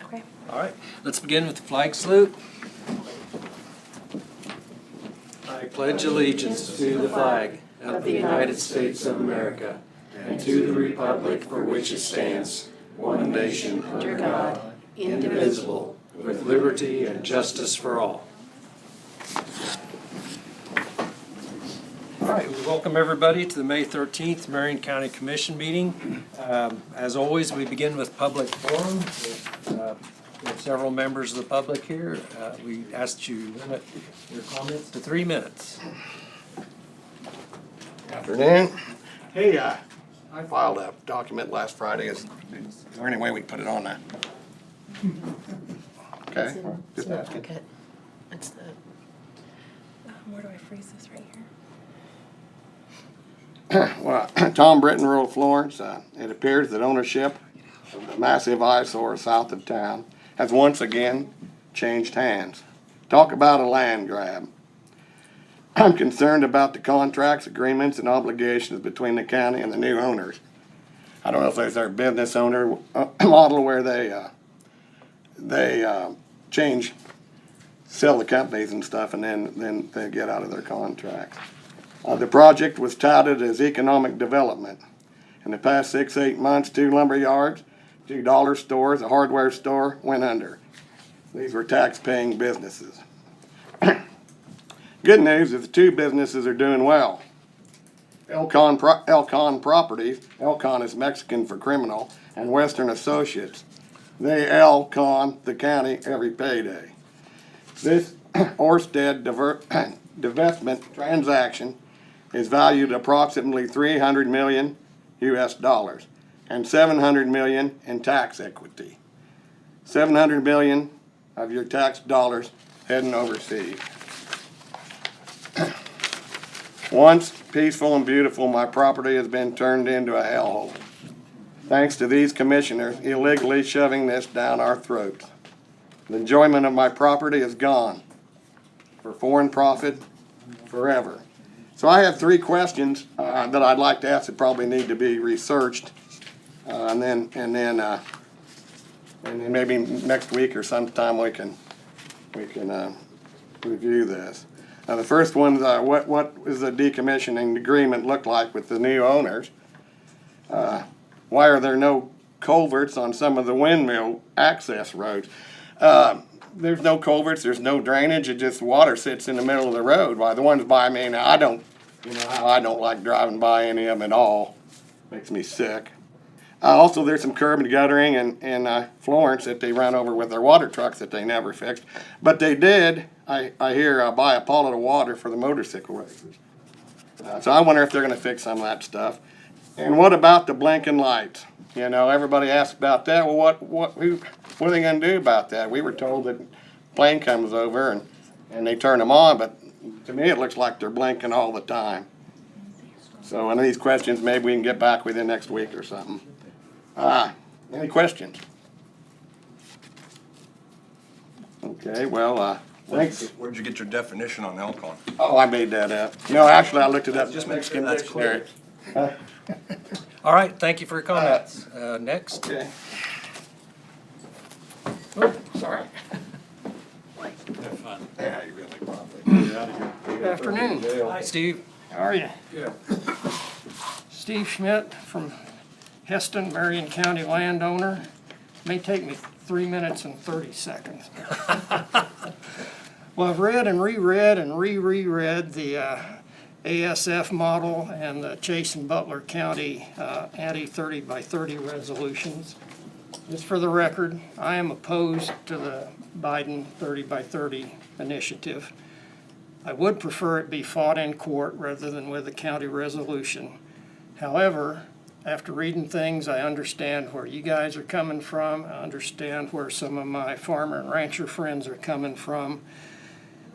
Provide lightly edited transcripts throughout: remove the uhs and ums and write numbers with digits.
Okay. All right, let's begin with the flag salute. I pledge allegiance to the flag of the United States of America and to the republic for which it stands, one nation under God, indivisible, with liberty and justice for all. All right, we welcome everybody to the May 13th Marion County Commission meeting. As always, we begin with public forum. We have several members of the public here. We ask that you limit your comments to 3 minutes. Afternoon. Hey, I filed a document last Friday. Is there any way we can put it on there? Okay. Just asking. Okay. It's the, where do I freeze this right here? Well, Tom Britton, rural Florence. It appears that ownership of the massive eyesore south of town has once again changed hands. Talk about a land grab. I'm concerned about the contracts, agreements, and obligations between the county and the new owners. I don't know if there's their business owner model where they sell the companies and stuff, and then they get out of their contracts. The project was touted as economic development. In the past 6-8 months, 2 lumber yards, 2 dollar stores, a hardware store went under. These were tax-paying businesses. Good news is the 2 businesses are doing well. Elcon Properties, Elcon is Mexican for criminal, and Western Associates. They Elcon the county every payday. This Orsted divestment transaction is valued at approximately $300 million US dollars and $700 million in tax equity. $700 million of your tax dollars heading overseas. Once peaceful and beautiful, my property has been turned into a hellhole. Thanks to these commissioners illegally shoving this down our throats. The enjoyment of my property is gone for foreign profit forever. So I have 3 questions that I'd like to ask that probably need to be researched, and then maybe next week or sometime we can review this. The first one is what does the decommissioning agreement look like with the new owners? Why are there no culverts on some of the windmill access roads? There's no culverts, there's no drainage, it just water sits in the middle of the road. Why the ones by me now, I don't like driving by any of them at all. Makes me sick. Also, there's some curb and guttering in Florence that they run over with their water trucks that they never fixed. But they did, I hear, buy a pot of water for the motorcycle races. So I wonder if they're going to fix some of that stuff. And what about the blinking lights? You know, everybody asks about that. Well, what are they going to do about that? We were told that plane comes over and they turn them on, but to me it looks like they're blinking all the time. So any of these questions, maybe we can get back with you next week or something. Any questions? Okay, well, thanks. Where'd you get your definition on Elcon? Oh, I made that up. No, actually, I looked it up. Just Mexican that's dictionary. All right, thank you for your comments. Next. Okay. Oh, sorry. Have fun. Yeah, you really probably. Good afternoon. Hi, Steve. How are you? Good. Steve Schmidt from Heston, Marion County landowner. May take me 3 minutes and 30 seconds. Well, I've read and reread and reread the ASF model and the Chase and Butler County anti-30 by 30 resolutions. Just for the record, I am opposed to the Biden 30 by 30 initiative. I would prefer it be fought in court rather than with a county resolution. However, after reading things, I understand where you guys are coming from. I understand where some of my farmer and rancher friends are coming from.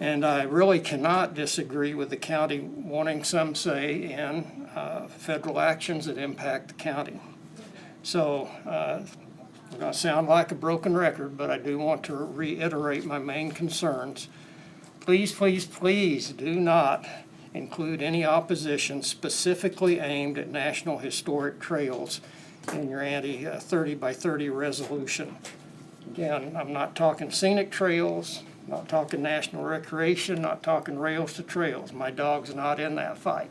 And I really cannot disagree with the county wanting some say in federal actions that impact the county. So I'm going to sound like a broken record, but I do want to reiterate my main concerns. Please, please, please do not include any opposition specifically aimed at National Historic Trails in your anti-30 by 30 resolution. Again, I'm not talking scenic trails, not talking national recreation, not talking rails to trails. My dog's not in that fight.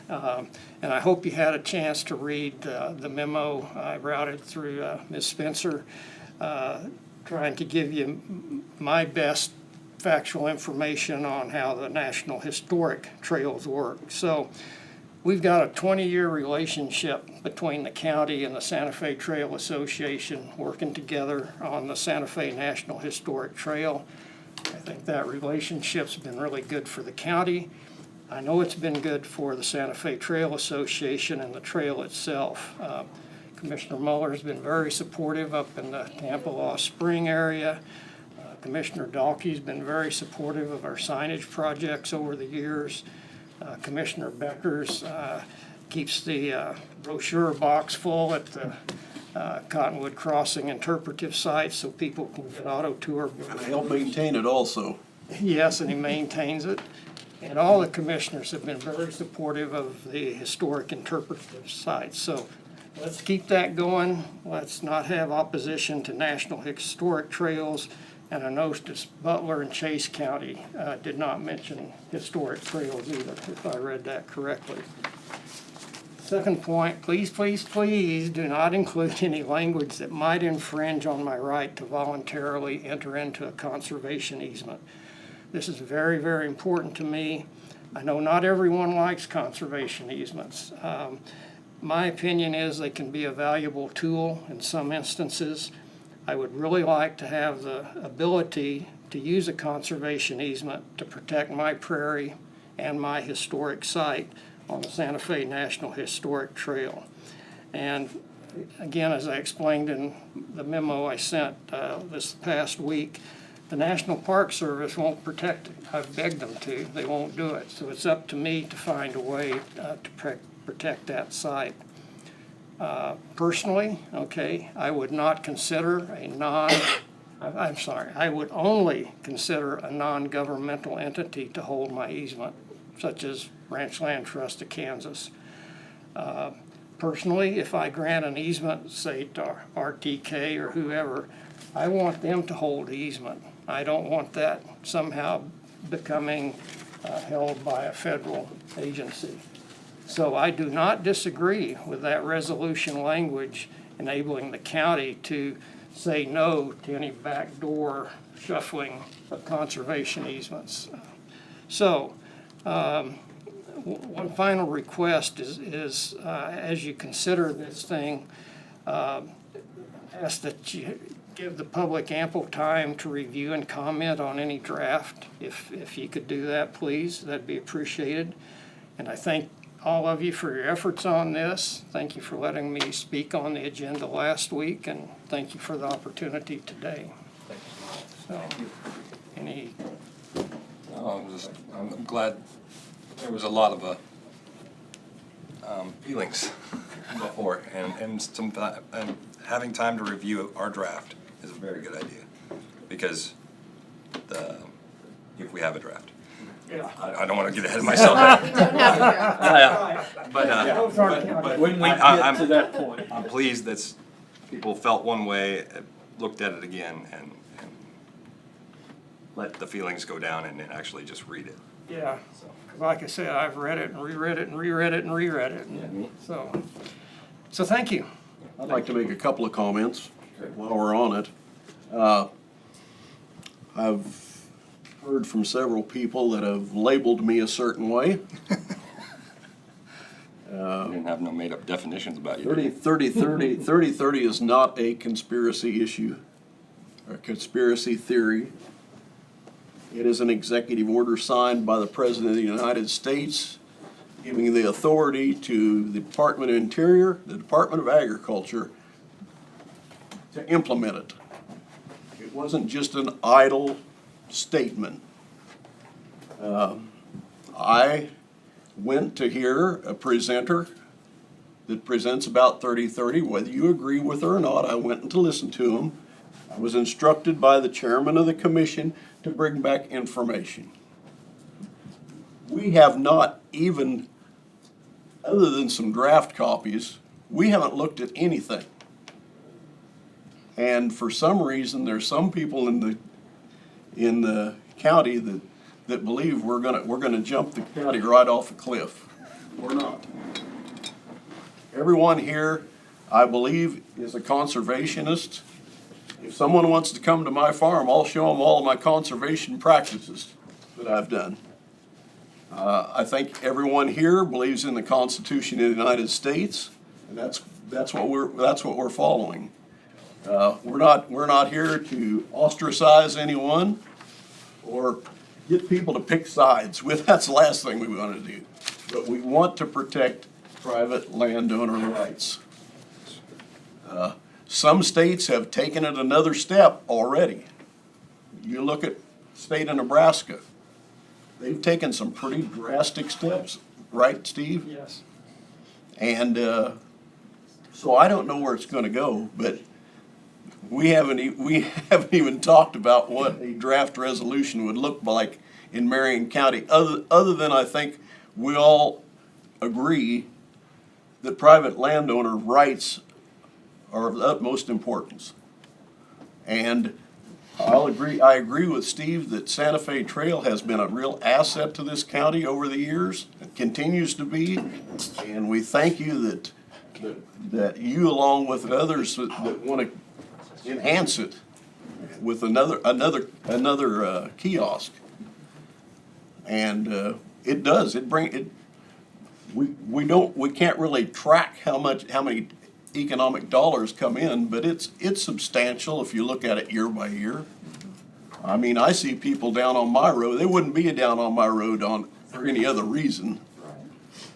And I hope you had a chance to read the memo I routed through Ms. Spencer, trying to give you my best factual information on how the National Historic Trails work. So we've got a 20-year relationship between the county and the Santa Fe Trail Association working together on the Santa Fe National Historic Trail. I think that relationship's been really good for the county. I know it's been good for the Santa Fe Trail Association and the trail itself. Commissioner Muller's been very supportive up in the Tampa Lost Spring area. Commissioner Dalkey's been very supportive of our signage projects over the years. Commissioner Beckers keeps the brochure box full at the Cottonwood Crossing interpretive site so people can get auto tour. He'll maintain it also. Yes, and he maintains it. And all the commissioners have been very supportive of the historic interpretive sites. So let's keep that going. Let's not have opposition to national historic trails. And I noticed Butler and Chase County did not mention historic trails either, if I read that correctly. Second point, please, please, please do not include any language that might infringe on my right to voluntarily enter into a conservation easement. This is very, very important to me. I know not everyone likes conservation easements. My opinion is they can be a valuable tool in some instances. I would really like to have the ability to use a conservation easement to protect my prairie and my historic site on the Santa Fe National Historic Trail. And again, as I explained in the memo I sent this past week, the National Park Service won't protect it. I've begged them to. They won't do it. So it's up to me to find a way to protect that site. Personally, okay, I would not consider I would only consider a non-governmental entity to hold my easement, such as Ranch Land Trust of Kansas. Personally, if I grant an easement, say to RTK or whoever, I want them to hold the easement. I don't want that somehow becoming held by a federal agency. So I do not disagree with that resolution language enabling the county to say no to any backdoor shuffling of conservation easements. So one final request is as you consider this thing, ask that you give the public ample time to review and comment on any draft. If you could do that, please, that'd be appreciated. And I thank all of you for your efforts on this. Thank you for letting me speak on the agenda last week, and thank you for the opportunity today. So, any? I'm glad there was a lot of feelings before, and having time to review our draft is a very good idea, because if we have a draft. Yeah. I don't want to get ahead of myself. But When we I'm- get to that point. I'm pleased that people felt one way, looked at it again, and let the feelings go down and then actually just read it. Yeah, like I said, I've read it and reread it and reread it and reread it. So thank you. I'd like to make a couple of comments while we're on it. I've heard from several people that have labeled me a certain way. I didn't have no made-up definitions about you. 30-30 is not a conspiracy issue or conspiracy theory. It is an executive order signed by the President of the United States, giving the authority to the Department of Interior, the Department of Agriculture, to implement it. It wasn't just an idle statement. I went to hear a presenter that presents about 30-30, whether you agree with her or not. I went to listen to him. I was instructed by the chairman of the commission to bring back information. We have not even, other than some draft copies, we haven't looked at anything. And for some reason, there's some people in the county that believe we're gonna jump the county right off a cliff. We're not. Everyone here, I believe, is a conservationist. If someone wants to come to my farm, I'll show them all of my conservation practices that I've done. I think everyone here believes in the Constitution of the United States, and that's what we're following. We're not here to ostracize anyone or get people to pick sides. That's the last thing we want to do. But we want to protect private landowner rights. Some states have taken it another step already. You look at the state of Nebraska. They've taken some pretty drastic steps, right, Steve? Yes. And so I don't know where it's going to go, but we haven't even talked about what a draft resolution would look like in Marion County, other than I think we all agree that private landowner rights are of the utmost importance. And I agree with Steve that Santa Fe Trail has been a real asset to this county over the years. It continues to be, and we thank you that you, along with others that want to enhance it with another kiosk. And it does. We can't really track how many economic dollars come in, but it's substantial if you look at it year by year. I mean, I see people down on my road. They wouldn't be down on my road for any other reason.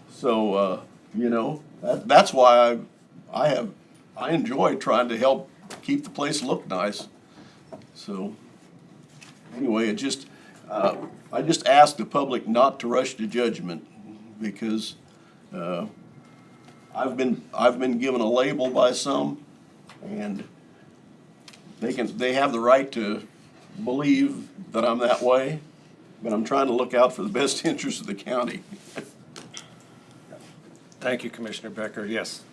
So that's why I enjoy trying to help keep the place look nice. So anyway, I just ask the public not to rush to judgment, because I've been given a label by some, and they have the right to believe that I'm that way, but I'm trying to look out for the best interest of the county. Thank you, Commissioner Becker. Yes,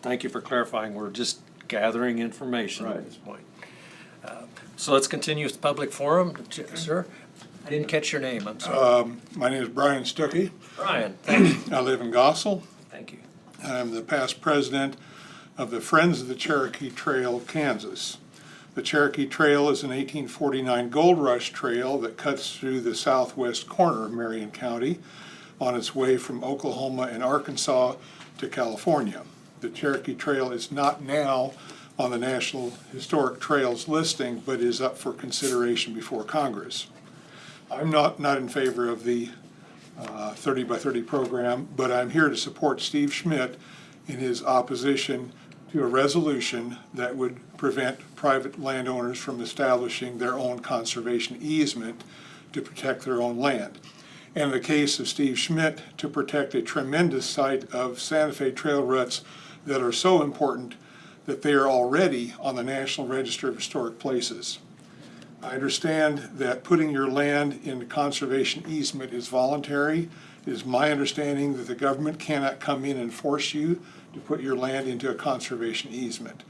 thank you for clarifying. We're just gathering information Right. at this point. So let's continue with the public forum. Sir, I didn't catch your name, I'm sorry. My name is Brian Stuckey. Brian, thank you. I live in Gossel. Thank you. I'm the past president of the Friends of the Cherokee Trail of Kansas. The Cherokee Trail is an 1849 gold rush trail that cuts through the southwest corner of Marion County on its way from Oklahoma and Arkansas to California. The Cherokee Trail is not now on the National Historic Trails listing, but is up for consideration before Congress. I'm not in favor of the 30 by 30 program, but I'm here to support Steve Schmidt in his opposition to a resolution that would prevent private landowners from establishing their own conservation easement to protect their own land. And in the case of Steve Schmidt, to protect a tremendous site of Santa Fe trail ruts that are so important that they are already on the National Register of Historic Places. I understand that putting your land in conservation easement is voluntary. It is my understanding that the government cannot come in and force you to put your land into a conservation easement.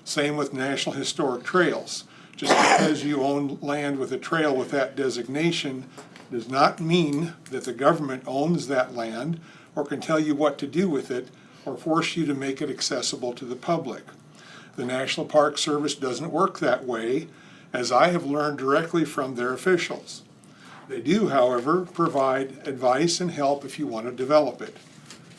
Same with National Historic Trails. Just because you own land with a trail with that designation does not mean that the government owns that land or can tell you what to do with it or force you to make it accessible to the public. The National Park Service doesn't work that way, as I have learned directly from their officials. They do, however, provide advice and help if you want to develop it.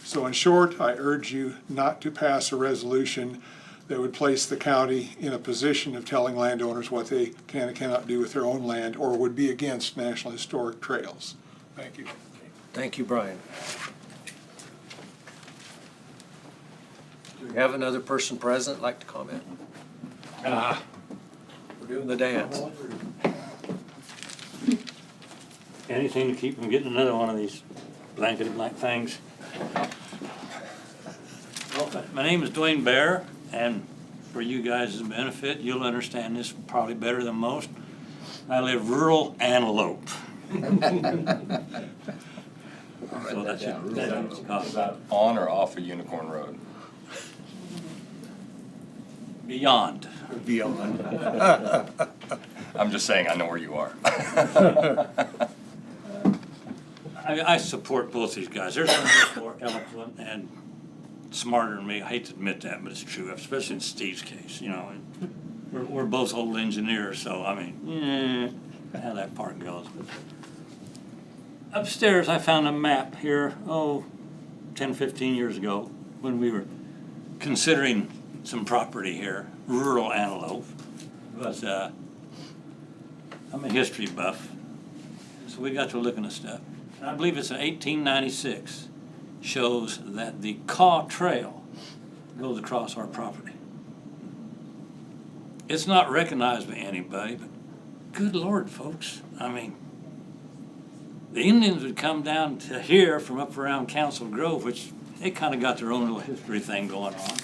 So in short, I urge you not to pass a resolution that would place the county in a position of telling landowners what they can and cannot do with their own land, or would be against National Historic Trails. Thank you. Thank you, Brian. Do we have another person present like to comment? We're doing the dance. Anything to keep from getting another one of these blankety blank things. Well, my name is Dwayne Bear, and for you guys' benefit, you'll understand this probably better than most. I live rural antelope. So that's it. On or off of Unicorn Road? beyond. Beyond. I'm just saying, I know where you are. I support both these guys. There's some more eloquent and smarter than me. I hate to admit that, but it's true, especially in Steve's case, you know. We're both old engineers, so I mean, how that part goes. But upstairs, I found a map here, 10, 15 years ago, when we were considering some property here, rural antelope. But I'm a history buff, so we got to looking at stuff. And I believe it's in 1896, shows that the Caw Trail goes across our property. It's not recognized by anybody, but good Lord, folks, I mean, the Indians would come down to here from up around Council Grove, which they kind of got their own little history thing going on.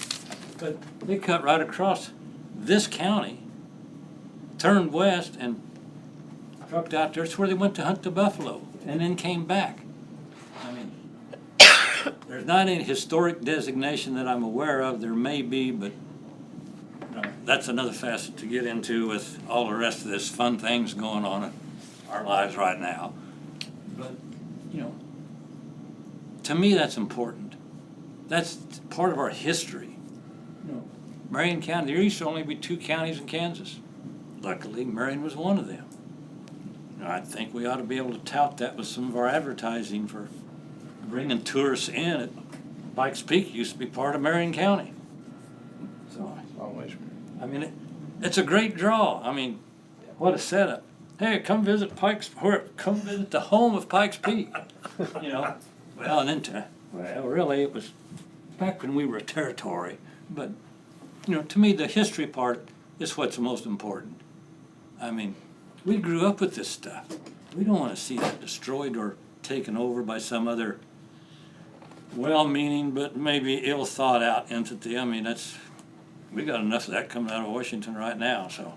But they cut right across this county, turned west, and trucked out there. It's where they went to hunt the buffalo, and then came back. I mean, there's not any historic designation that I'm aware of. There may be, but that's another facet to get into with all the rest of this fun things going on in our lives right now. But, you know, to me that's important. That's part of our history. You know, Marion County, there used to only be 2 counties in Kansas. Luckily, Marion was one of them. You know, I think we ought to be able to tout that with some of our advertising for bringing tourists in. At Pikes Peak used to be part of Marion County. So, I mean, it's a great draw. I mean, what a setup. Hey, come visit come visit the home of Pikes Peak. You know, well, and then, really, it was back when we were a territory. But, you know, to me, the history part is what's most important. I mean, we grew up with this stuff. We don't want to see that destroyed or taken over by some other well-meaning but maybe ill-thought-out entity. I mean, we got enough of that coming out of Washington right now, so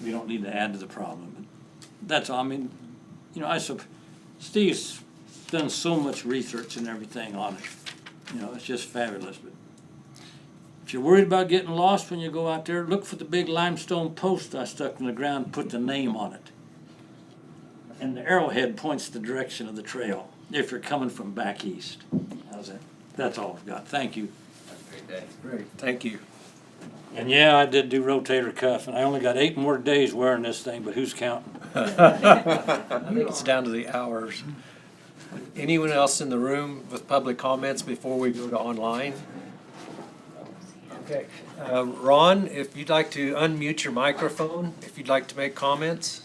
we don't need to add to the problem. But that's all. I mean, you know, Steve's done so much research and everything on it. You know, it's just fabulous. But if you're worried about getting lost when you go out there, look for the big limestone post I stuck in the ground and put the name on it. And the arrowhead points the direction of the trail if you're coming from back east. How's that? That's all I've got. Thank you. Have a great day. Great, thank you. And yeah, I did do rotator cuff, and I only got 8 more days wearing this thing, but who's counting? I think it's down to the hours. Anyone else in the room with public comments before we go to online? Okay, Ron, if you'd like to unmute your microphone, if you'd like to make comments.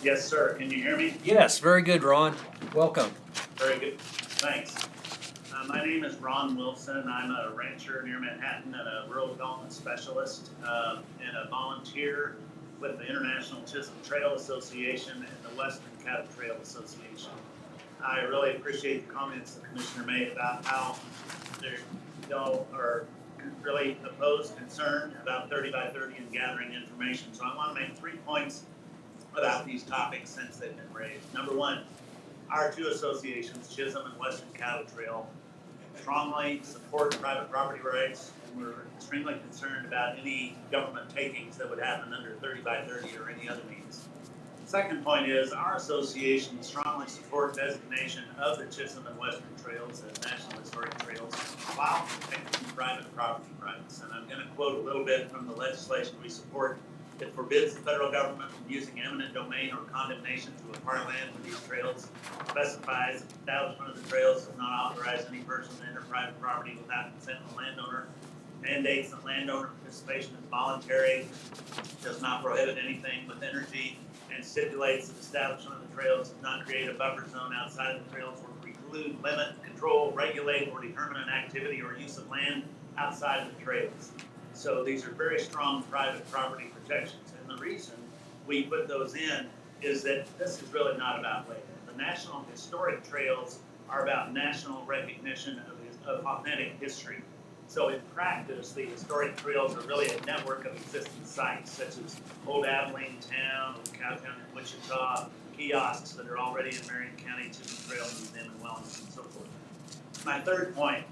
Yes, sir. Can you hear me? Yes, very good, Ron. Welcome. Very good. Thanks. My name is Ron Wilson. I'm a rancher near Manhattan and a rural development specialist and a volunteer with the International Chisholm Trail Association and the Western Cattle Trail Association. I really appreciate the comments the commissioner made about how y'all are really opposed, concerned about 30 by 30 and gathering information. So I want to make 3 points about these topics since they've been raised. Number one, our 2 associations, Chisholm and Western Cattle Trail, strongly support private property rights, and we're extremely concerned about any government takings that would happen under 30 by 30 or any other means. Second point is our association strongly support designation of the Chisholm and Western Trails as National Historic Trails while protecting private property rights. And I'm going to quote a little bit from the legislation we support. It forbids the federal government from using eminent domain or condemnation to acquire land for these trails, specifies the establishment of the trails does not authorize any person to enter private property without consent of the landowner, mandates that landowner participation is voluntary, does not prohibit anything with energy, and stipulates that establishment of the trails does not create a buffer zone outside of the trails or preclude, limit, control, regulate, or determine an activity or use of land outside of the trails. So these are very strong private property protections. And the reason we put those in is that this is really not about land. The National Historic Trails are about national recognition of authentic history. So in practice, the historic trails are really a network of existing sites, such as Old Abilene Town, Old Cowtown in Wichita, kiosks that are already in Marion County, Chisholm Trail Museum in Wellington, and so forth. My third point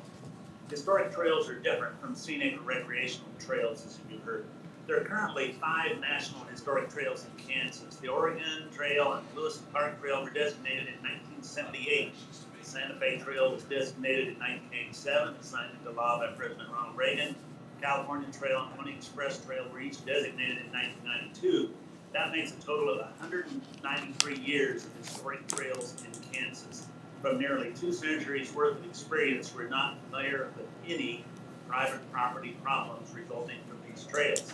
historic trails are different from scenic or recreational trails, as you heard. There are currently 5 national historic trails in Kansas. The Oregon Trail and Lewis and Clark Trail were designated in 1978. The Santa Fe Trail was designated in 1987, signed into law by President Ronald Reagan. California Trail and Pony Express Trail were each designated in 1992. That makes a total of 193 years of historic trails in Kansas. From nearly 2 centuries worth of experience, we're not familiar with any private property problems resulting from these trails.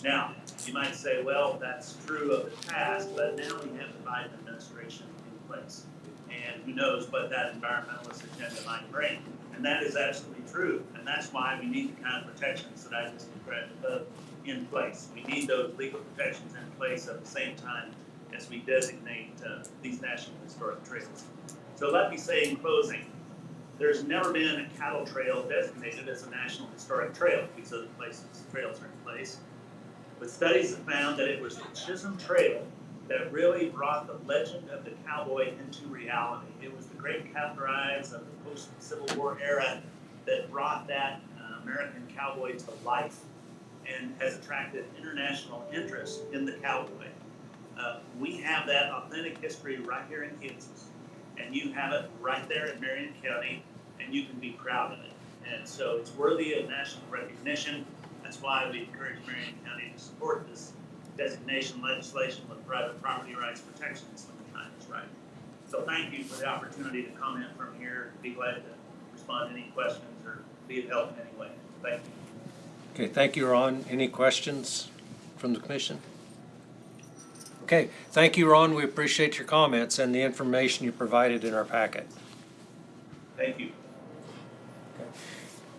Now, you might say, well, that's true of the past, but now we have the Biden administration in place. And who knows what that environmentalist agenda might bring. And that is absolutely true. And that's why we need the kind of protections that I just described above in place. We need those legal protections in place at the same time as we designate these national historic trails. So let me say in closing, there's never been a cattle trail designated as a national historic trail. These are the places the trails are in place. But studies have found that it was the Chisholm Trail that really brought the legend of the cowboy into reality. It was the great cattle drives of the post-Civil War era that brought that American cowboy to life and has attracted international interest in the cowboy. We have that authentic history right here in Kansas, and you have it right there in Marion County, and you can be proud of it. And so it's worthy of national recognition. That's why we encourage Marion County to support this designation legislation with private property rights protections when the time is right. So thank you for the opportunity to comment from here. Be glad to respond to any questions or be of help in any way. Thank you. Okay, thank you, Ron. Any questions from the commission? Okay, thank you, Ron. We appreciate your comments and the information you provided in our packet. Thank you.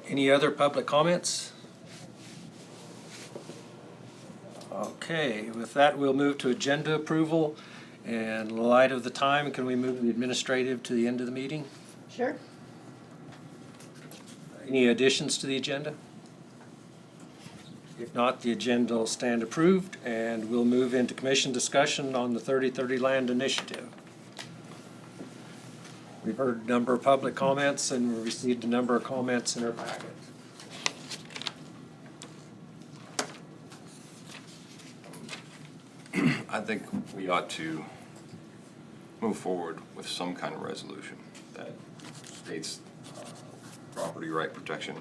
Any other public comments? Okay, with that, we'll move to agenda approval. And in light of the time, can we move the administrative to the end of the meeting? Sure. Any additions to the agenda? If not, the agenda will stand approved, and we'll move into commission discussion on the 30/30 Land Initiative. We've heard a number of public comments and we received a number of comments in our packet. I think we ought to move forward with some kind of resolution that states property right protection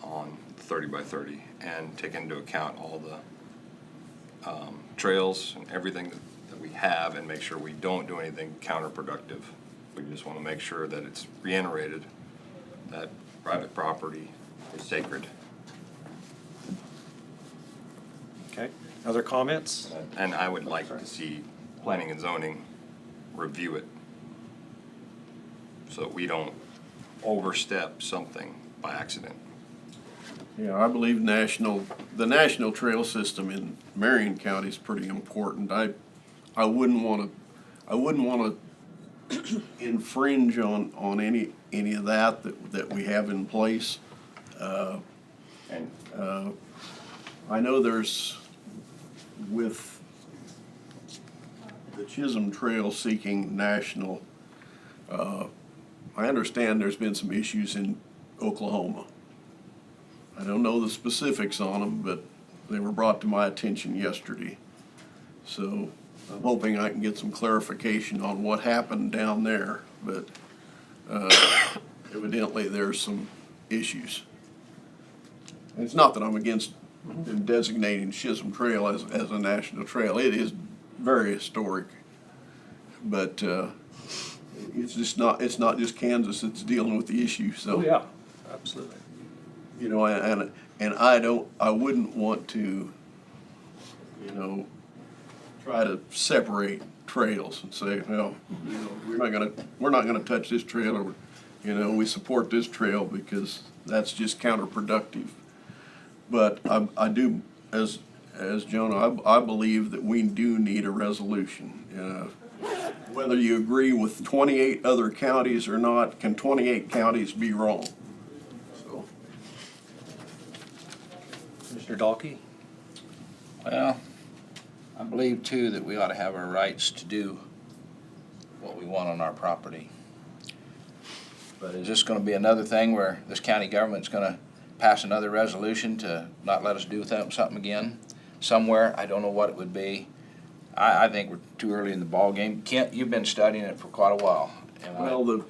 on 30 by 30 and take into account all the trails and everything that we have and make sure we don't do anything counterproductive. We just want to make sure that it's reiterated that private property is sacred. Okay, other comments? And I would like to see planning and zoning review it so that we don't overstep something by accident. Yeah, I believe the national trail system in Marion County is pretty important. I wouldn't want to infringe on any of that we have in place. And I know there's, with the Chisholm Trail seeking national, I understand there's been some issues in Oklahoma. I don't know the specifics on them, but they were brought to my attention yesterday. So I'm hoping I can get some clarification on what happened down there, but evidently there's some issues. And it's not that I'm against them designating Chisholm Trail as a national trail. It is very historic, but it's not just Kansas that's dealing with the issue. So Oh, yeah, absolutely. you know, and I wouldn't want to, you know, try to separate trails and say, well, you know, we're not gonna touch this trail, or, you know, we support this trail, because that's just counterproductive. But I do, as Jonah, I believe that we do need a resolution. Whether you agree with 28 other counties or not, can 28 counties be wrong? So. Mr. Dalkey? Well, I believe too that we ought to have our rights to do what we want on our property. But is this gonna be another thing where this county government's gonna pass another resolution to not let us do something again somewhere? I don't know what it would be. I think we're too early in the ballgame. Kent, you've been studying it for quite a while. And Well, the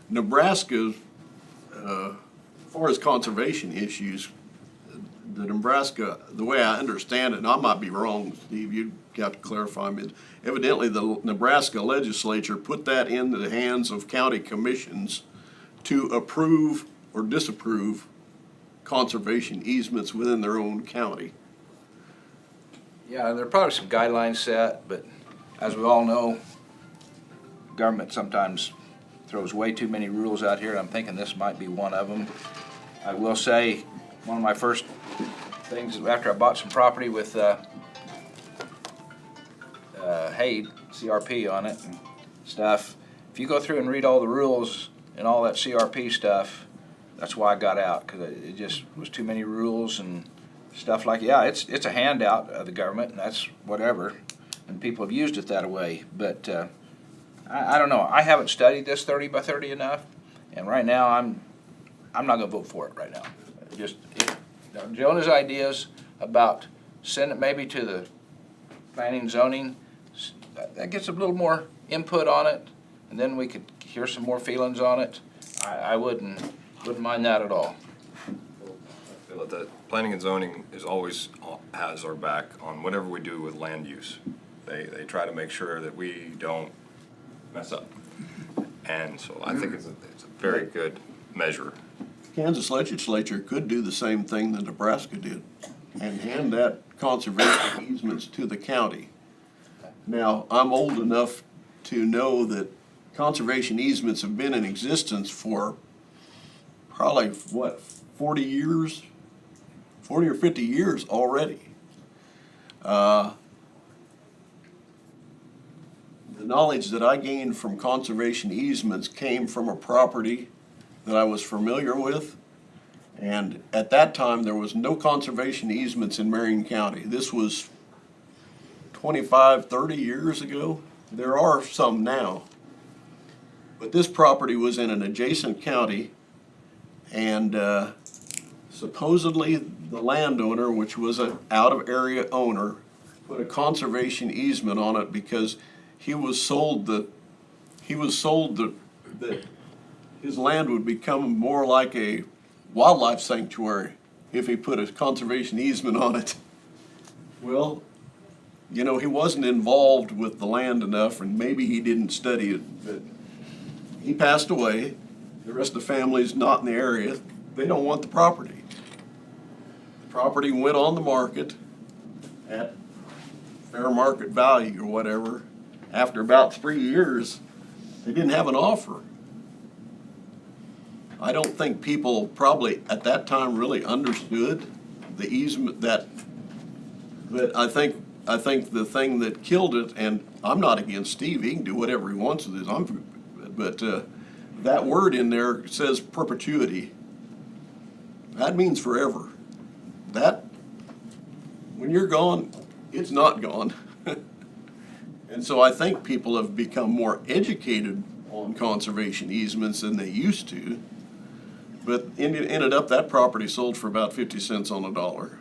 Nebraska, as far as conservation issues, the Nebraska, the way I understand it, and I might be wrong, Steve, you got to clarify me. Evidently, the Nebraska legislature put that into the hands of county commissions to approve or disapprove conservation easements within their own county. yeah, there are probably some guidelines set, but as we all know, government sometimes throws way too many rules out here, and I'm thinking this might be one of them. I will say, one of my first things after I bought some property with hay, CRP on it and stuff, if you go through and read all the rules and all that CRP stuff, that's why I got out, because it just was too many rules and stuff like, yeah, it's a handout of the government, and that's whatever, and people have used it that way, but I don't know. I haven't studied this 30 by 30 enough, and right now I'm not gonna vote for it right now. Jonah's ideas about send it maybe to the planning and zoning, that gets a little more input on it, and then we could hear some more feelings on it. I wouldn't mind that at all. I feel that planning and zoning is always has our back on whatever we do with land use. They try to make sure that we don't mess up. And so I think it's a very good measure. Kansas legislature could do the same thing that Nebraska did and hand that conservation easements to the county. Now, I'm old enough to know that conservation easements have been in existence for probably, 40 years? 40 or 50 years already. The knowledge that I gained from conservation easements came from a property that I was familiar with, and at that time there was no conservation easements in Marion County. This was 25, 30 years ago. There are some now, but this property was in an adjacent county, and supposedly the landowner, which was an out-of-area owner, put a conservation easement on it because he was sold that his land would become more like a wildlife sanctuary if he put a conservation easement on it. Well, you know, he wasn't involved with the land enough, and maybe he didn't study it, but he passed away. The rest of the family's not in the area. They don't want the property. The property went on the market at fair market value or whatever. After about 3 years, they didn't have an offer. I don't think people probably at that time really understood the easement but I think the thing that killed it, and I'm not against Steve, he can do whatever he wants with this, but that word in there says perpetuity. That means forever. That, when you're gone, it's not gone. And so I think people have become more educated on conservation easements than they used to. But ended up that property sold for about 50 cents on the dollar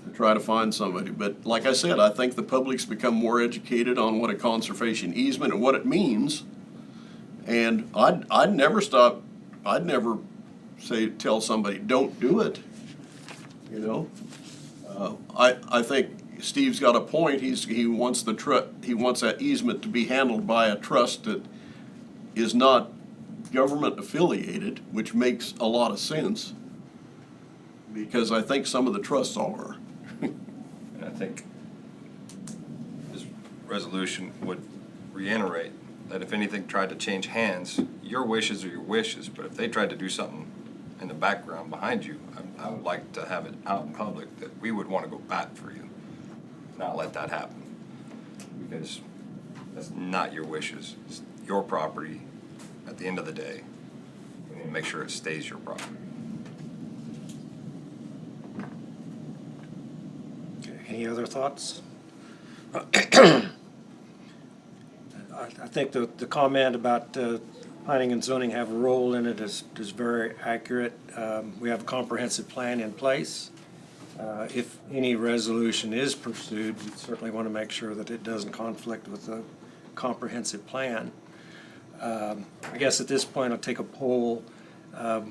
to try to find somebody. But like I said, I think the public's become more educated on what a conservation easement and what it means. And I'd never tell somebody don't do it. You know, I think Steve's got a point. He wants that easement to be handled by a trust that is not government affiliated, which makes a lot of sense, because I think some of the trusts are. And I think this resolution would reiterate that if anything tried to change hands, your wishes are your wishes, but if they tried to do something in the background behind you, I would like to have it out in public that we would want to go back for you, not let that happen, because that's not your wishes. It's your property. At the end of the day, we need to make sure it stays your property. Okay, any other thoughts? I think the comment about planning and zoning have a role in it is very accurate. We have a comprehensive plan in place. If any resolution is pursued, we certainly want to make sure that it doesn't conflict with the comprehensive plan. I guess at this point, I'll take a poll.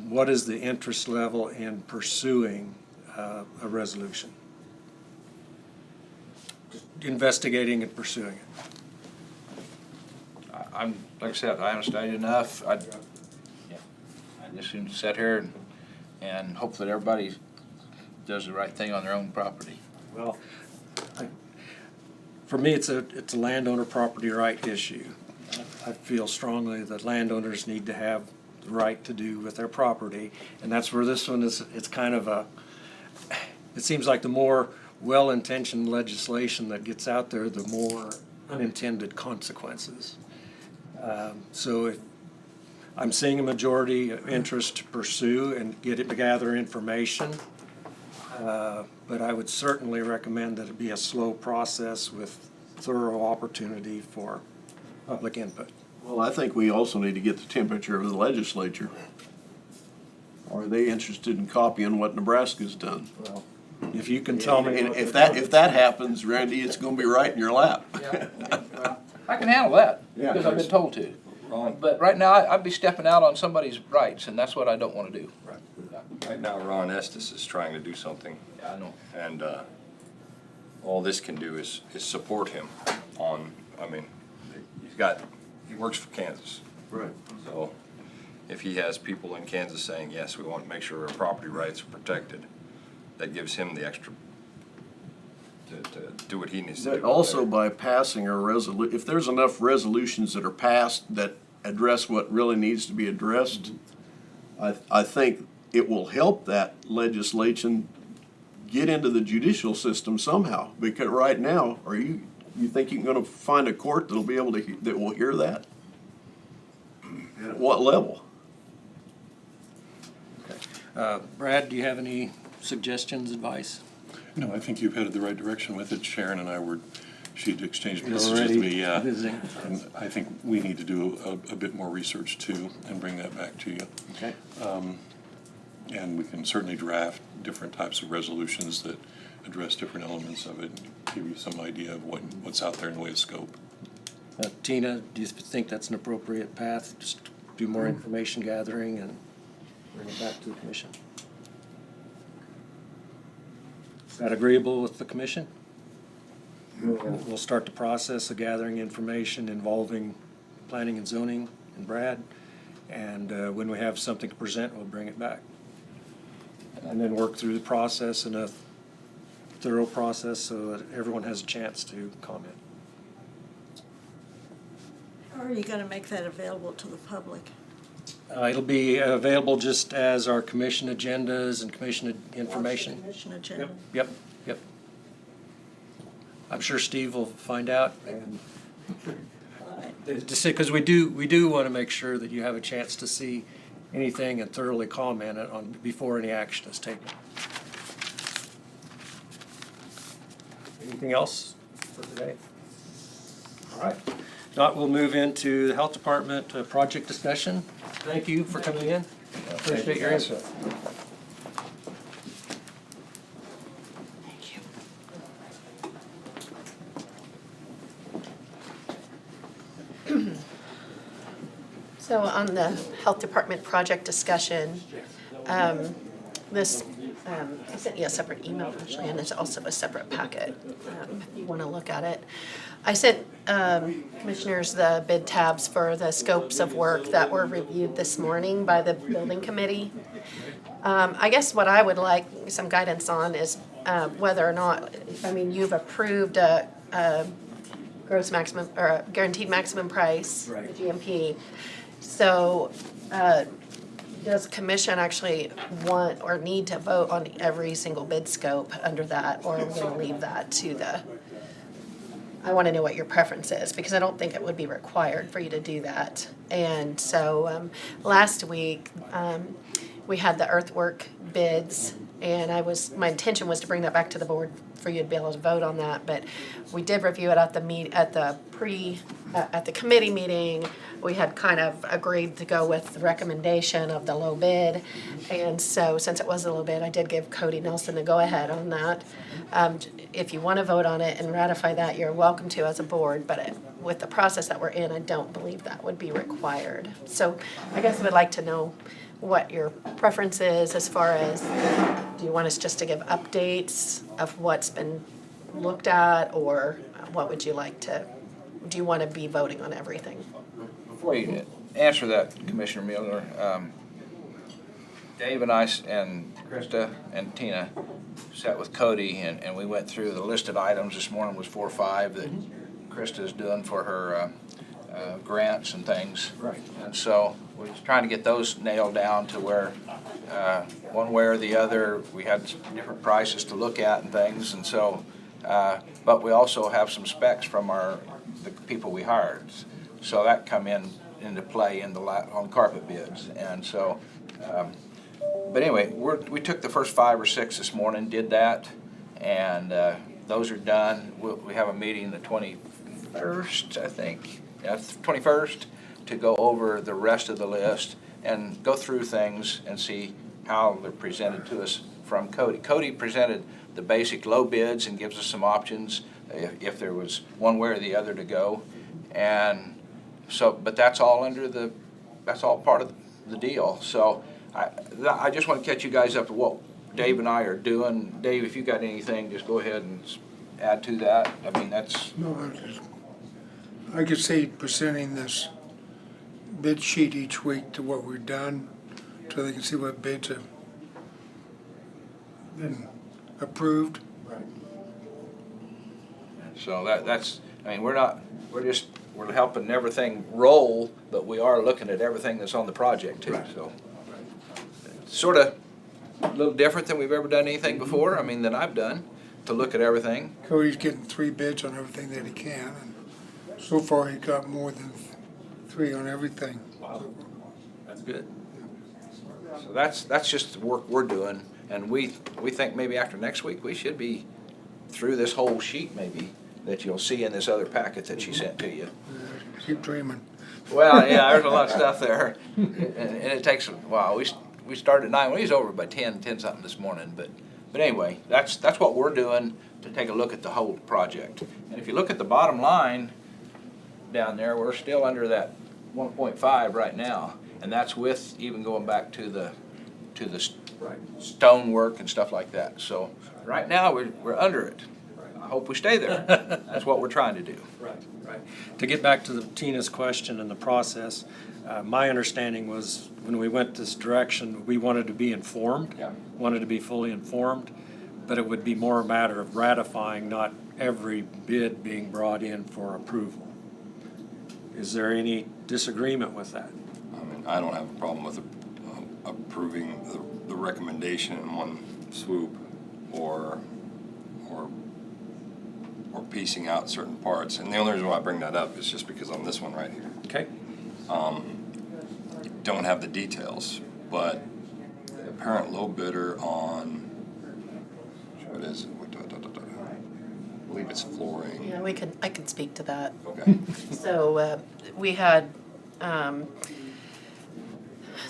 What is the interest level in pursuing a resolution? Investigating and pursuing it. I'm, like I said, I haven't studied enough. I just soon sit here and hope that everybody does the right thing on their own property. Well, for me, it's a landowner property right issue. I feel strongly that landowners need to have the right to do with their property, and that's where this one is. It's kind of it seems like the more well-intentioned legislation that gets out there, the more unintended consequences. So if I'm seeing a majority of interest to pursue and gather information, but I would certainly recommend that it be a slow process with thorough opportunity for public input. Well, I think we also need to get the temperature of the legislature. Are they interested in copying what Nebraska's done? Well, if you can tell me. And if that happens, Randy, it's gonna be right in your lap. I can handle that, Yeah. because I've been told to. Ron, But right now, I'd be stepping out on somebody's rights, and that's what I don't want to do. right now, Ron Estes is trying to do something, Yeah, I know. and all this can do is support him on, I mean, he works for Kansas. Right. So if he has people in Kansas saying, yes, we want to make sure our property rights are protected, that gives him the extra to do what he needs to do. But also by passing a if there's enough resolutions that are passed that address what really needs to be addressed, I think it will help that legislation get into the judicial system somehow. Because right now, you think you're gonna find a court that'll be able to, that will hear that? And at what level? Brad, do you have any suggestions, advice? No, I think you've headed the right direction with it. Sharon and I she'd exchanged You're messages with already me. visiting. And I think we need to do a bit more research too and bring that back to you. Okay. And we can certainly draft different types of resolutions that address different elements of it, and give you some idea of what's out there in the way of scope. Tina, do you think that's an appropriate path? Just do more information gathering and bring it back to the commission? Is that agreeable with the commission? We'll start the process of gathering information involving planning and zoning and Brad. And when we have something to present, we'll bring it back. And then work through the process in a thorough process so that everyone has a chance to comment. How are you going to make that available to the public? It'll be available just as our commission agendas and commission information. Commission agenda. Yep. I'm sure Steve will find out. Because we do want to make sure that you have a chance to see anything and thoroughly comment on before any action is taken. Anything else for today? All right. If not, we'll move into the Health Department project discussion. Thank you for coming in. Appreciate your input. Thank you. So on the Health Department project discussion, I sent you a separate email actually, and there's also a separate packet if you want to look at it. I sent commissioners the bid tabs for the scopes of work that were reviewed this morning by the building committee. I guess what I would like some guidance on is whether or not, you've approved a gross maximum, or a guaranteed maximum price, Right. the GMP. So, does commission actually want or need to vote on every single bid scope under that, or are we gonna leave that to the, I wanna know what your preference is, because I don't think it would be required for you to do that. And so, last week, we had the earthwork bids, and my intention was to bring that back to the board for you to be able to vote on that, but we did review it at the at the committee meeting, we had kind of agreed to go with the recommendation of the low bid. And so since it was a low bid, I did give Cody Nelson the go-ahead on that. If you want to vote on it and ratify that, you're welcome to as a board, but with the process that we're in, I don't believe that would be required. So I guess I would like to know what your preference is as far as, do you want us just to give updates of what's been looked at, or what would you like to, do you want to be voting on everything? Before you answer that, Commissioner Mueller, Dave and I and Krista and Tina sat with Cody, and we went through the listed items. This morning was 4 or 5 that Krista's doing for her grants and things. Right. And so we're just trying to get those nailed down to where one way or the other, we had different prices to look at and things. And so, but we also have some specs from the people we hired. So that come into play on carpet bids. And so, but anyway, we took the first 5 or 6 this morning, did that, and those are done. We have a meeting the 21st, I think. Yeah, 21st, to go over the rest of the list and go through things and see how they're presented to us from Cody. Cody presented the basic low bids and gives us some options if there was one way or the other to go. And so, but that's all that's all part of the deal. So I just want to catch you guys up to what Dave and I are doing. Dave, if you got anything, just go ahead and add to that. I mean, that's... No, I could see presenting this bid sheet each week to what we've done, so they can see what bids have been approved. Right. So that's, I mean, we're helping everything roll, but we are looking at everything that's on the project too. Right. So sort of a little different than we've ever done anything before, I mean, than I've done, to look at everything. Cody's getting 3 bids on everything that he can, and so far he got more than 3 on everything. Wow. That's good. So that's just the work we're doing, and we think maybe after next week we should be through this whole sheet maybe that you'll see in this other packet that she sent to you. Keep dreaming. Well, yeah, there's a lot of stuff there, and it takes a while. We started at 9. We was over by 10 something this morning, but anyway, that's what we're doing to take a look at the whole project. And if you look at the bottom line down there, we're still under that 1.5 right now, and that's with even going back to the stone work and stuff like that. So right now we're under it. I hope we stay there. That's what we're trying to do. Right. To get back to Tina's question and the process, my understanding was when we went this direction, we wanted to be informed, wanted to be fully informed, but it would be more a matter of ratifying, not every bid being brought in for approval. Is there any disagreement with that? I mean, I don't have a problem with approving the recommendation in one swoop or piecing out certain parts. And the only reason why I bring that up is just because on this one right here. Okay. You don't have the details, but the apparent low bidder on, what is it? I believe it's flooring. Yeah, I could speak to that. Okay. So we had,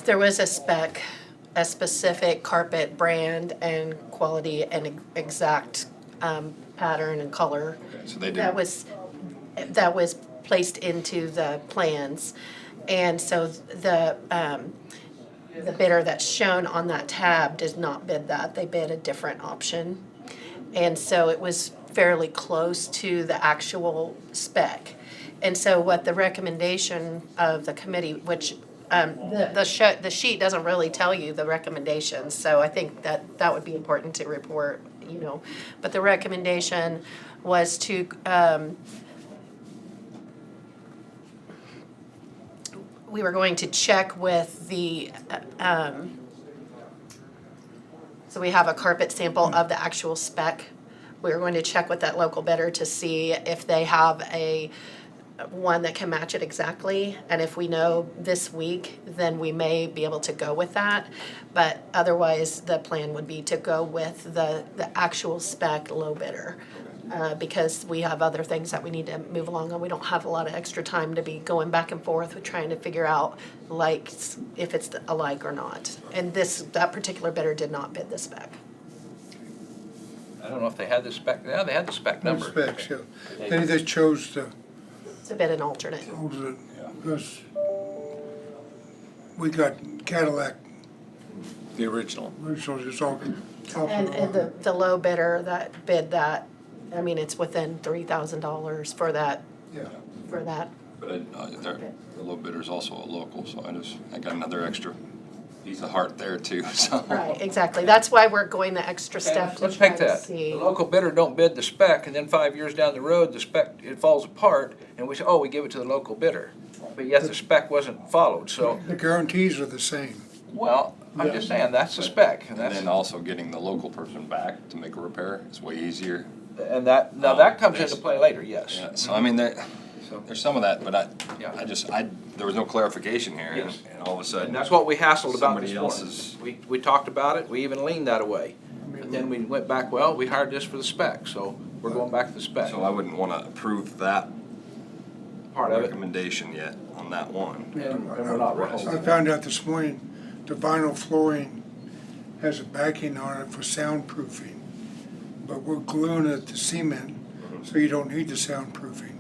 there was a spec, a specific carpet brand and quality and exact pattern and color. Okay, so they did. That was placed into the plans. And so the bidder that's shown on that tab did not bid that. They bid a different option. And so it was fairly close to the actual spec. And so what the recommendation of the committee, which the sheet doesn't really tell you the recommendations, so I think that would be important to report, you know. But the recommendation was to we were going to check with the so we have a carpet sample of the actual spec. We were going to check with that local bidder to see if they have one that can match it exactly. And if we know this week, then we may be able to go with that. But otherwise, the plan would be to go with the actual spec low bidder. because we have other things that we need to move along on. We don't have a lot of extra time to be going back and forth with trying to figure out like if it's alike or not. And that particular bidder did not bid the spec. I don't know if they had the spec, yeah, they had the spec No number. specs, yeah. They chose to To bid an alternate. hold it, because we got Cadillac, The original. original, just all top And, of and the low bidder that bid that, I mean, it's within $3,000 for that, yeah. for that. But the low bidder's also a local, so I got another extra piece of heart there too, so. Right, exactly. That's why we're going the extra Okay, step to let's try pick to that. see. The local bidder don't bid the spec, and then 5 years down the road, the spec, it falls apart, and we say, oh, we give it to the local bidder. But yet the spec wasn't followed, so, The guarantees are the same. well, I'm just saying, that's the spec, and And that's, then also getting the local person back to make a repair is way easier. and that, now that comes into play later, yes. Yeah, so I mean, So- there's some of that, but Yeah. there was no clarification here, Yes. and all of a sudden. And that's what we hassled about Somebody this else's- morning. We talked about it, we even leaned that away. But then we went back, well, we hired this for the spec, so we're going back to the spec. So I wouldn't wanna approve that Part of it. recommendation yet on that one. And we're not ready. I found out this morning, the vinyl flooring has a backing on it for soundproofing. But we're gluing it to cement, so you don't need the soundproofing.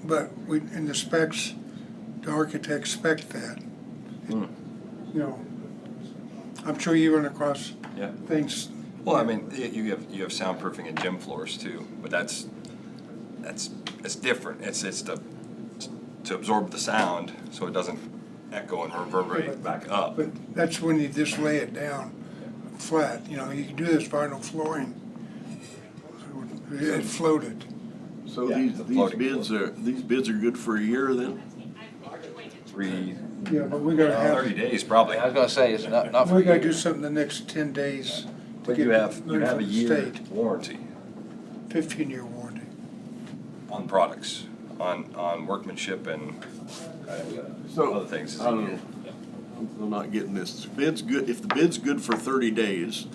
But we, in the specs, the architects spec that. You know, I'm sure you run across Yeah. things. Well, I mean, you have soundproofing in gym floors too, but that's different. It's to absorb the sound so it doesn't echo and reverberate back up. But that's when you just lay it down flat, you know, you can do this vinyl flooring. It floated. So Yeah, these the floating these bids are good for a year then? 3, Yeah, but we gotta 30 have, days probably. I was gonna say, it's not for we gotta you. do something the next 10 days to But get you have learn a from the year state. warranty 15-year warranty. on products, on workmanship and So, other things. I don't know. I'm not getting this. Bid's good, if the bid's good for 30 days,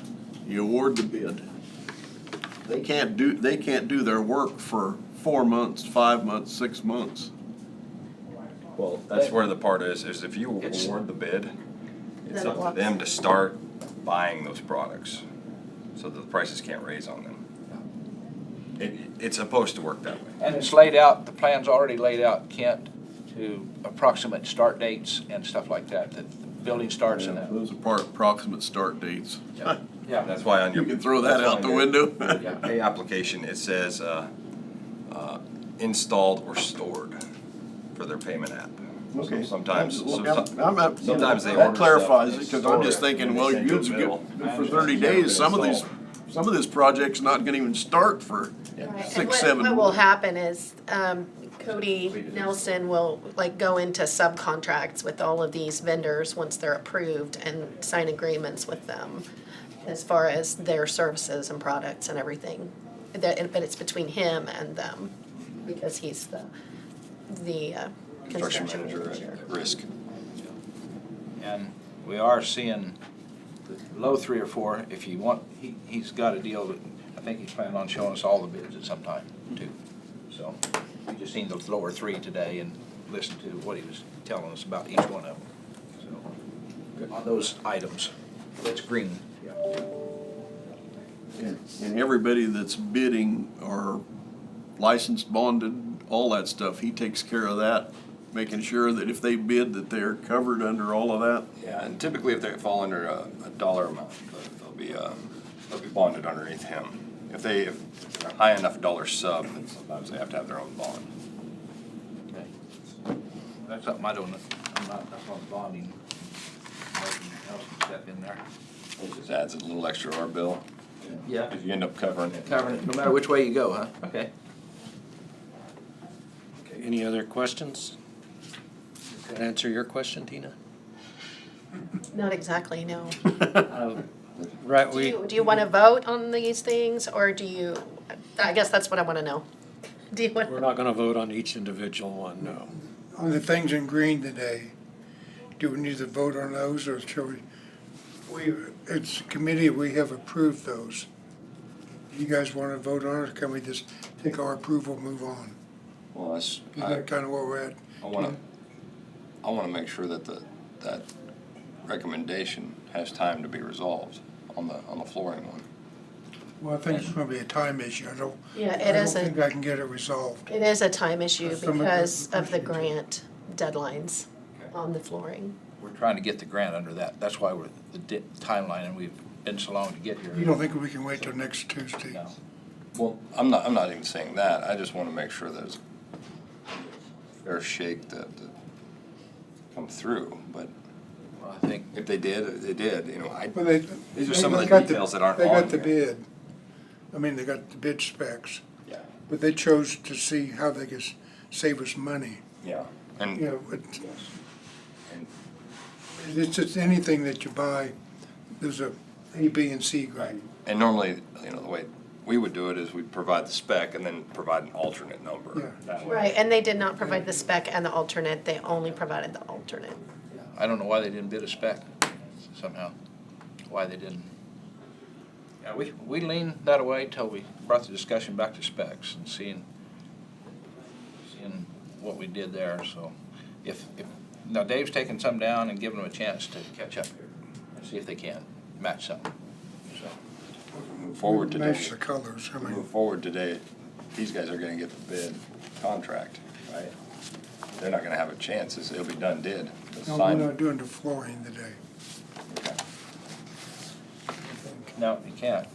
you award the bid. They can't do their work for 4 months, 5 months, 6 months. Well, that's where the part is if you It's- award the bid, it's Then it up to locks. them to start buying those products, so that the prices can't raise on them. It's supposed to work that way. And it's laid out, the plan's already laid out, Kent, to approximate start dates and stuff like that, that the building starts and that. Those are approximate start dates. Yeah, That's why on your. You can throw that that's out on the your window. Pay application, it says, installed or stored for their payment app. Okay. Sometimes, Sometimes they that order clarifies stuff, it, they because I'm just store it, thinking, and well, they your send you a bid's good bill. good for 30 days. Some of this project's not gonna even start for Right, 6, and 7 what will months. happen is, Cody Nelson will like go into subcontracts with all of these vendors once they're approved and sign agreements with them as far as their services and products and everything. But it's between him and them, because he's the Construction construction manager manager. at risk. and we are seeing the low 3 or 4, if you want, he's got a deal that, I think he's planning on showing us all the bids at some time too. So, we just seen the lower 3 today and listened to what he was telling us about each one of them. So, on those items, that's green. And everybody that's bidding are licensed, bonded, all that stuff. He takes care of that, making sure that if they bid, that they're covered under all of that. Yeah, and typically if they fall under a dollar amount, they'll be bonded underneath him. If they're a high enough dollar sub, then sometimes they have to have their own bond. Okay. That's something I'm not on bonding. Making else can step in there. It just adds a little extra to our bill, Yeah. if you end up covering it. Covering it, no matter which way you go, huh? Okay. Okay, any other questions? Does that answer your question, Tina? Not exactly, no. Right, Do you want to vote on these things, or I guess that's what I want to know. Do you want? we're not gonna vote on each individual one, no. On the things in green today, do we need to vote on those, or shall we, it's a committee, we have approved those. You guys wanna vote on it, or can we just take our approval, and move on? Well, that's, Is that kinda where we're at? I wanna make sure that that recommendation has time to be resolved on the flooring one. Well, I think it's gonna be a time issue. Yeah, I it don't is think I can get it resolved. it is a time issue Some of the- because of the grant deadlines on the flooring. We're trying to get the grant under that. That's why we're, the timeline, and we've been so long to get here. You don't think we can wait till next Tuesday? No. Well, I'm not even saying that, I just wanna make sure there's a fair shake to come through, but Well, I think if they did, they did, you know, Well, they. these are they some of the got details that aren't They on got the here. bid. I mean, they got the bid specs, Yeah. but they chose to see how they could save us money. Yeah, and, You know, it's just anything that you buy, there's a A, B, and C grade. and normally, you know, the way we would do it is we'd provide the spec and then provide an alternate number. Yeah. that way. Right, and they did not provide the spec and the alternate, they only provided the alternate. I don't know why they didn't bid a spec somehow, why they didn't. Yeah, we leaned that away till we brought the discussion back to specs and seeing what we did there, so now Dave's taking some down and giving them a chance to catch up here and see if they can match something, so. Move forward today. Match the colors, I mean, Move forward today, these guys are gonna get the bid contract, right? They're not gonna have a chance, it'll be done dead. The no, we're sign- not doing the flooring today. Okay. No, you can't.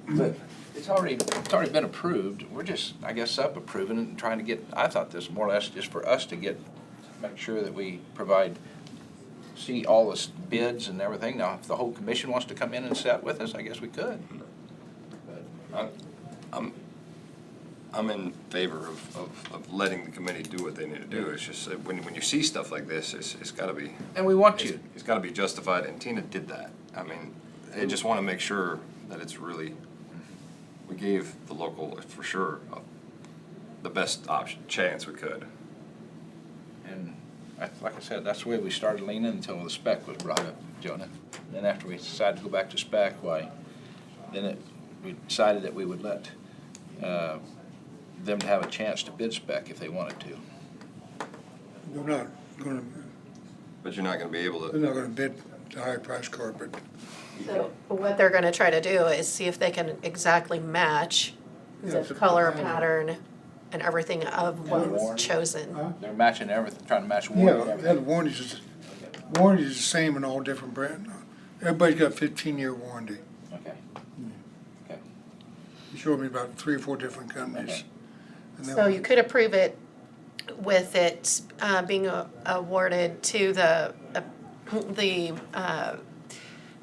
But it's already been approved. We're just, I guess, sub-approving it and trying to get, I thought this more or less just for us to make sure that we see all the bids and everything. Now, if the whole commission wants to come in and sit with us, I guess we could. I'm in favor of letting the committee do what they need to do. It's just that when you see stuff like this, it's gotta be. And we want you. It's gotta be justified, and Tina did that. I mean, I just wanna make sure that it's really, we gave the local, for sure, the best chance we could. And like I said, that's the way we started leaning until the spec was brought up, Jonah. Then after we decided to go back to spec, we decided that we would let them to have a chance to bid spec if they wanted to. They're not gonna, But you're not gonna be able they're to, not gonna bid the high price carpet. So what they're gonna try to do is see if they can exactly match the Yeah, color pattern. pattern and everything of what was chosen. They're matching everything, trying to match Yeah, warranty. that warranty's the same in all different brands. Everybody's got a 15-year warranty. Okay. Okay. You showed me about 3 or 4 different companies. Okay. And that So one- you could approve it with it being awarded to the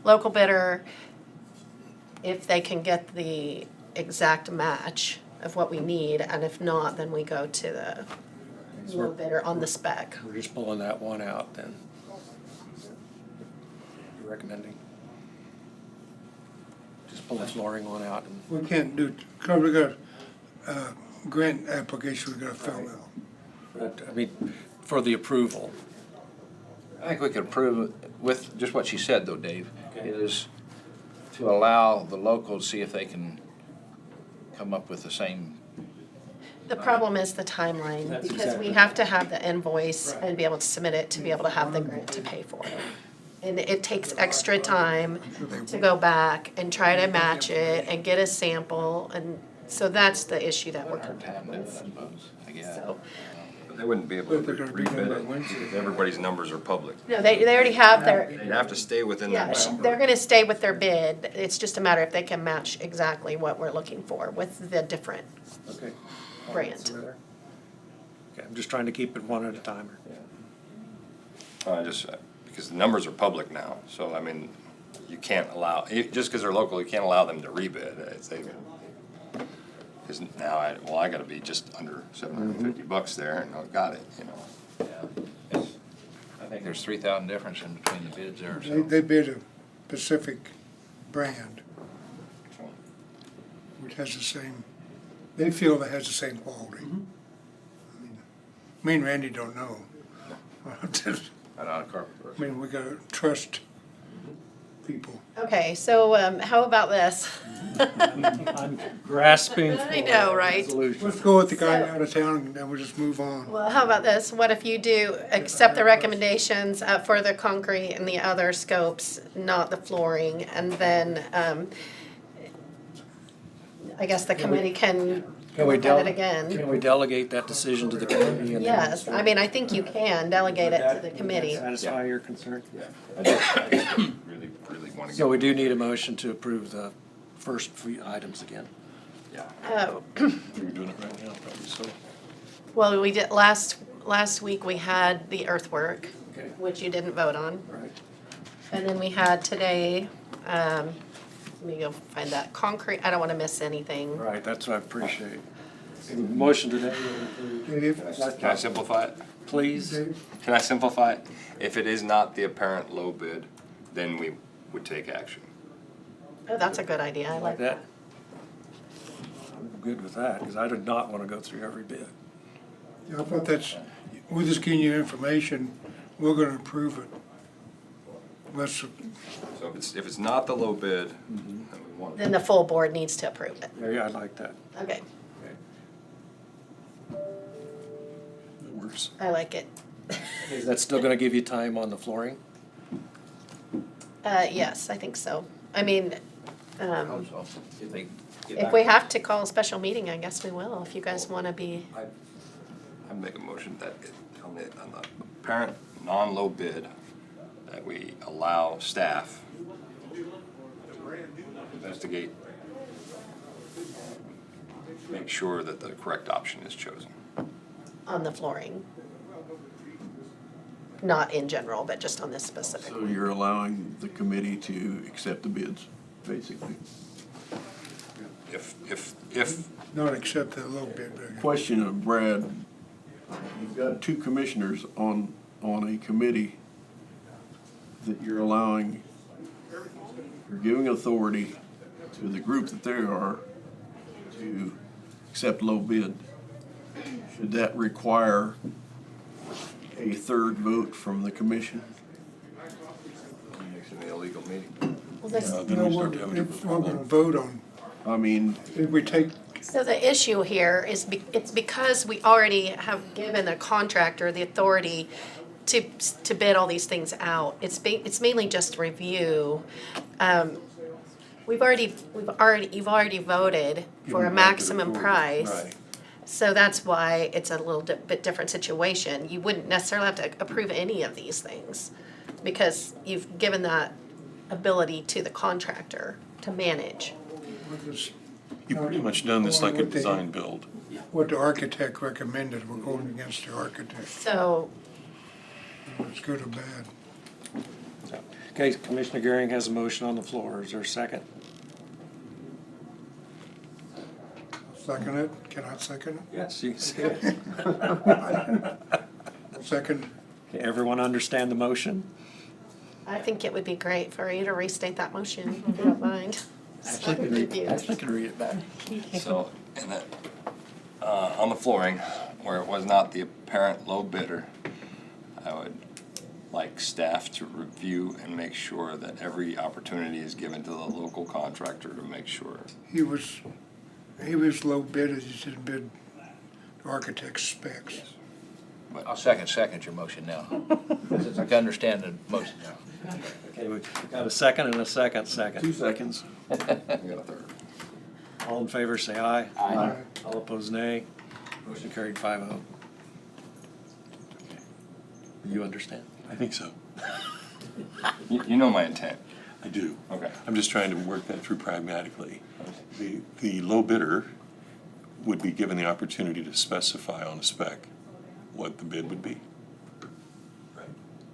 local bidder if they can get the exact match of what we need, and if not, then we go to the low bidder on the spec. We're just pulling that one out then. You're recommending? Just pull the flooring one out and. We can't do, because we got a grant application we gotta fill out. But, I mean, for the approval. I think we could approve it with just what she said though, Dave, is to allow the local to see if they can come up with the same. The problem is the timeline, That's because exactly we have to have the invoice and be able to submit it to be able to have the grant to pay for it. And it takes extra time to go back and try to match it and get a sample, and so that's the issue that we're confronting with. I guess. So, they wouldn't be able to But they're gonna be done by rebid it Wednesday. if everybody's numbers are public. no, they already have their, They'd have to stay within yeah, that number. they're gonna stay with their bid. It's just a matter if they can match exactly what we're looking for with the different Okay. brand. Okay, I'm just trying to keep it one at a time. Because the numbers are public now, so I mean, you can't allow, just because they're local, you can't allow them to rebid. Because now I gotta be just under $750 there, and I got it, you know. I think there's 3,000 difference in between the bids there, They, so. they bid a Pacific brand, which has the same, they feel that has the same quality. Me and Randy don't know. Right on a carpet. I mean, we gotta trust people. Okay, so, how about this? I'm grasping for I know, right? resolution. Let's go with the guy So- out of town and then we'll just move on. Well, how about this? What if you do accept the recommendations for the concrete and the other scopes, not the flooring, and then, I guess the committee can Can we look at it again. Can we delegate that decision to the committee? and then- Yes, I mean, I think you can delegate it to the committee. Satisfy your concern? I just really, really want to So get, we do need a motion to approve the first few items again. yeah. Oh, You're doing it right now, probably so. well, we did, last week we had the earthwork, Okay. which you didn't vote on. Right. And then we had today, let me go find that, concrete, I don't wanna miss anything. Right, that's what I appreciate. So the motion today will include, Dave, Can I simplify it? please? Dave, Can I simplify it? If it is not the apparent low bid, then we would take action. Oh, that's a good idea, I Like like that? that. I'm good with that, because I did not want to go through every bid. yeah, I thought that's, we're just giving you information, we're gonna approve it. Let's, So if it's not the low bid, then we want Then the full board needs to approve it. Yeah, I like that. Okay, That works. I like it. Is that still going to give you time on the flooring? Yes, I think so. I mean, Hope so. If they get if back- we have to call a special meeting, I guess we will, if you guys wanna be, I make a motion that on the apparent non-low bid, that we allow staff to investigate, make sure that the correct option is chosen. on the flooring. Not in general, but just on this specific. So you're allowing the committee to accept the bids, basically. If, not accept that little bit, but Question of Brad, you've got two commissioners on a committee that you're allowing, you're giving authority to the group that they are to accept low bid. Should that require a third vote from the commission? it's an illegal meeting. Well, this, Then no, we we're, start having to it's what we're gonna vote on. I mean, If we take, so the issue here is, it's because we already have given the contractor the authority to bid all these things out. It's mainly just review. You've already voted for a maximum price. Right. So that's why it's a little bit different situation. You wouldn't necessarily have to approve any of these things because you've given that ability to the contractor to manage. we're just, You've pretty much done this like a What they- design build. what the architect recommended, we're going against the architect, So, whether it's good or bad. Okay, Commissioner Goering has a motion on the floor. Is there a second? Second it, can I second it? Yes, you can say it. Second, Okay, everyone understand the motion? I think it would be great for you to restate that motion, if you don't mind. Actually, can read it back. So, and that, on the flooring, where it was not the apparent low bidder, I would like staff to review and make sure that every opportunity is given to the local contractor to make sure. he was low bid, he just didn't bid the architect's specs. I'll second your motion now. Because I can understand the motion now. Okay, we got a second and a second. 2 seconds. We got a third. All in favor, say aye. Aye. All opposed, nay. Motion carried 5-0. You understand? I think so. You know my intent. I do. Okay. I'm just trying to work that through pragmatically. The low bidder would be given the opportunity to specify on a spec what the bid would be.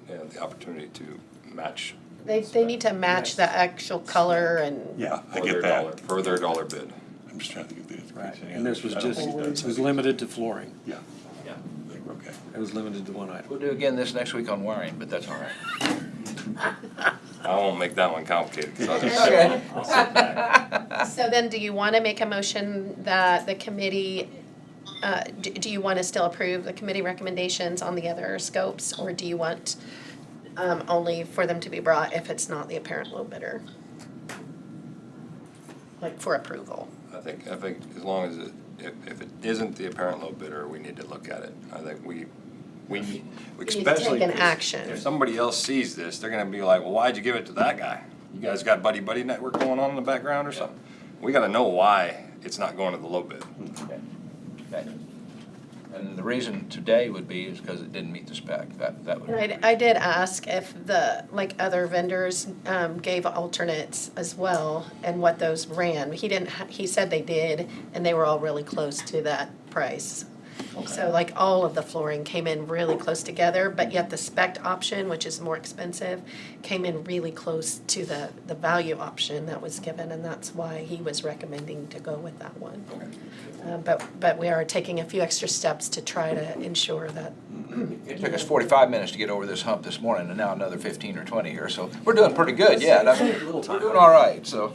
Yeah, the opportunity to match. They need to match the actual color and, Yeah, I for get their that. dollar- For their dollar bid. I'm just trying to get the information. Right, together. and this was I don't just, think that's- it was limited to flooring. Yeah, Yeah. okay. It was limited to one item. We'll do again this next week on wiring, but that's all right. I won't make that one complicated, because I'll sit back. so then do you wanna make a motion that the committee, do you wanna still approve the committee recommendations on the other scopes? Or do you want only for them to be brought if it's not the apparent low bidder. Like for approval. I think as long as if it isn't the apparent low bidder, we need to look at it. I think we especially take an 'cause action. if somebody else sees this, they're gonna be like, well, why'd you give it to that guy? You guys got buddy network going on in the background or something? We gotta know why it's not going to the low bid. Okay. Okay. And the reason today would be is because it didn't meet the spec. That would. And I did ask if the, like, other vendors, gave alternates as well and what those ran. He said they did, and they were all really close to that price. So like all of the flooring came in really close together, but yet the spec option, which is more expensive, came in really close to the value option that was given, and that's why he was recommending to go with that one. But we are taking a few extra steps to try to ensure that. It took us 45 minutes to get over this hump this morning, and now another 15 or 20 here, so we're doing pretty good, yeah. I mean, we're doing all right, so.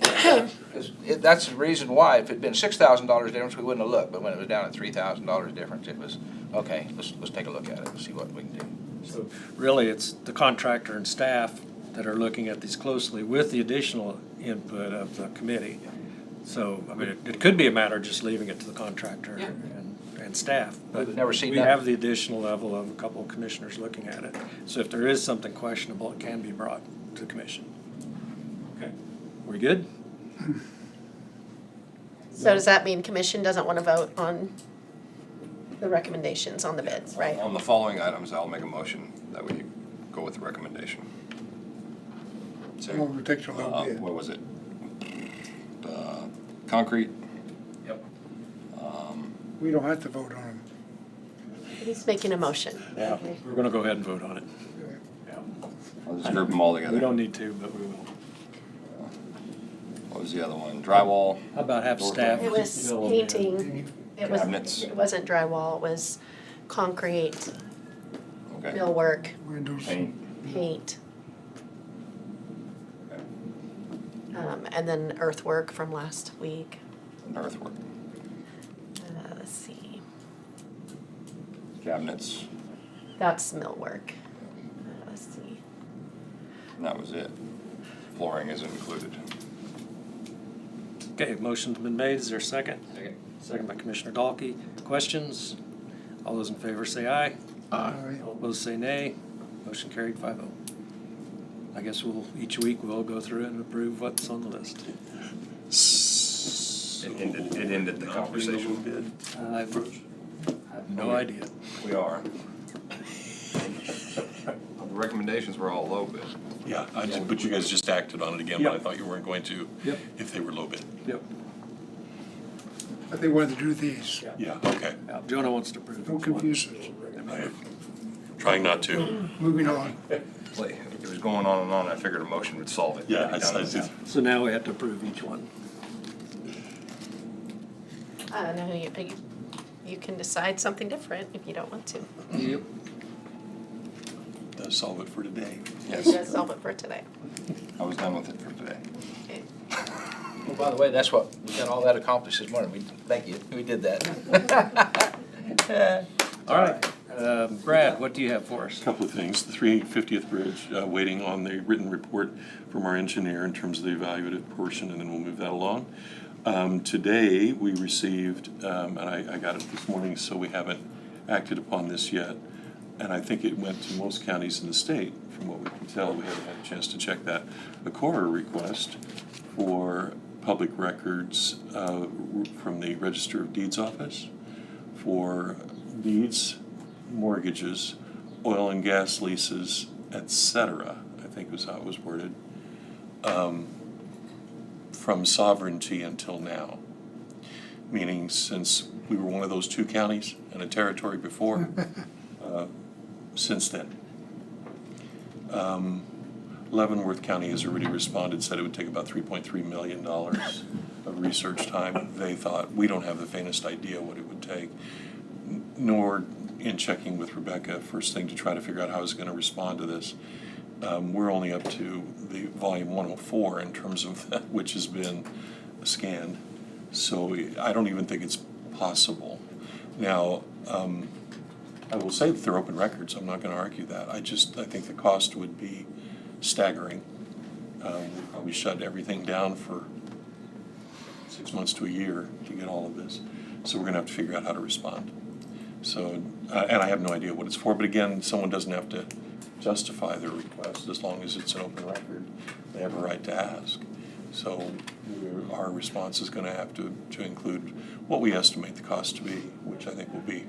That's the reason why, if it'd been $6,000 difference, we wouldn't have looked, but when it was down at $3,000 difference, it was, okay, let's take a look at it and see what we can do. So really, it's the contractor and staff that are looking at these closely with the additional input of the committee. So, I mean, it could be a matter of just leaving it to the contractor and staff. But We've never seen we that. have the additional level of a couple of commissioners looking at it. So if there is something questionable, it can be brought to the commission. Okay, we good? So does that mean commission doesn't want to vote on the recommendations on the bids, right? On the following items, I'll make a motion that we go with the recommendation. So, Well, we'll take the low bid. what was it? Concrete? Yep. We don't have to vote on them. He's making a motion. Yeah, we're gonna go ahead and vote on it. I'll just group them all together. We don't need to, but we will. What was the other one? Drywall? How about have staff? It was fill 'em in? painting. Cabinets. It wasn't drywall, it was concrete, Okay. millwork, Windows. paint, Okay. and then earthwork from last week. Earthwork. Let's see, Cabinets. that's millwork. Let's see. And that was it. Flooring isn't included. Okay, motion's been made. Is there a second? Second. Second by Commissioner Dahlke. Questions? All those in favor say aye. Aye. All opposed say nay. Motion carried 5-0. I guess each week we'll go through it and approve what's on the list. It ended the conversation. I have no idea. We are. The recommendations were all low bid. Yeah, but you guys just acted on it again, but I Yep. thought you weren't going to Yep. if they were low bid. Yep. But they wanted to do these. Yeah, okay. Yeah, Jonah wants to approve. Don't confuse us. I'm trying not to. Moving on. Like, it was going on and on. I figured a motion would solve it. Yeah, Be done I with see. it. So now we have to approve each one. No, you can decide something different if you don't want to. Yep. Does solve it for today. Yes, Just solve it for today. I was done with it for today. Okay. Well, by the way, that's what, we got all that accomplished this morning. Thank you, we did that. All right. Brad, what do you have for us? A couple of things. The 350th Bridge, waiting on the written report from our engineer in terms of the evaluative portion, and then we'll move that along. Today, we received, and I got it this morning, so we haven't acted upon this yet, and I think it went to most counties in the state, from what we can tell. We haven't had a chance to check that. A CORA request for public records from the Register of Deeds office for deeds, mortgages, oil and gas leases, etc., I think was how it was worded, from sovereignty until now. Meaning, since we were one of those two counties and a territory before, since then. Leavenworth County has already responded, said it would take about $3.3 million of research time. They thought, we don't have the faintest idea what it would take, nor in checking with Rebecca first thing to try to figure out how I was going to respond to this. We're only up to the volume 104 in terms of that, which has been scanned. So I don't even think it's possible. Now, I will say that they're open records, I'm not gonna argue that. I think the cost would be staggering. We'd probably shut everything down for 6 months to a year to get all of this. So we're gonna have to figure out how to respond. So, and I have no idea what it's for, but again, someone doesn't have to justify their request as long as it's an open record. They have a right to ask. So our response is gonna have to include what we estimate the cost to be, which I think will be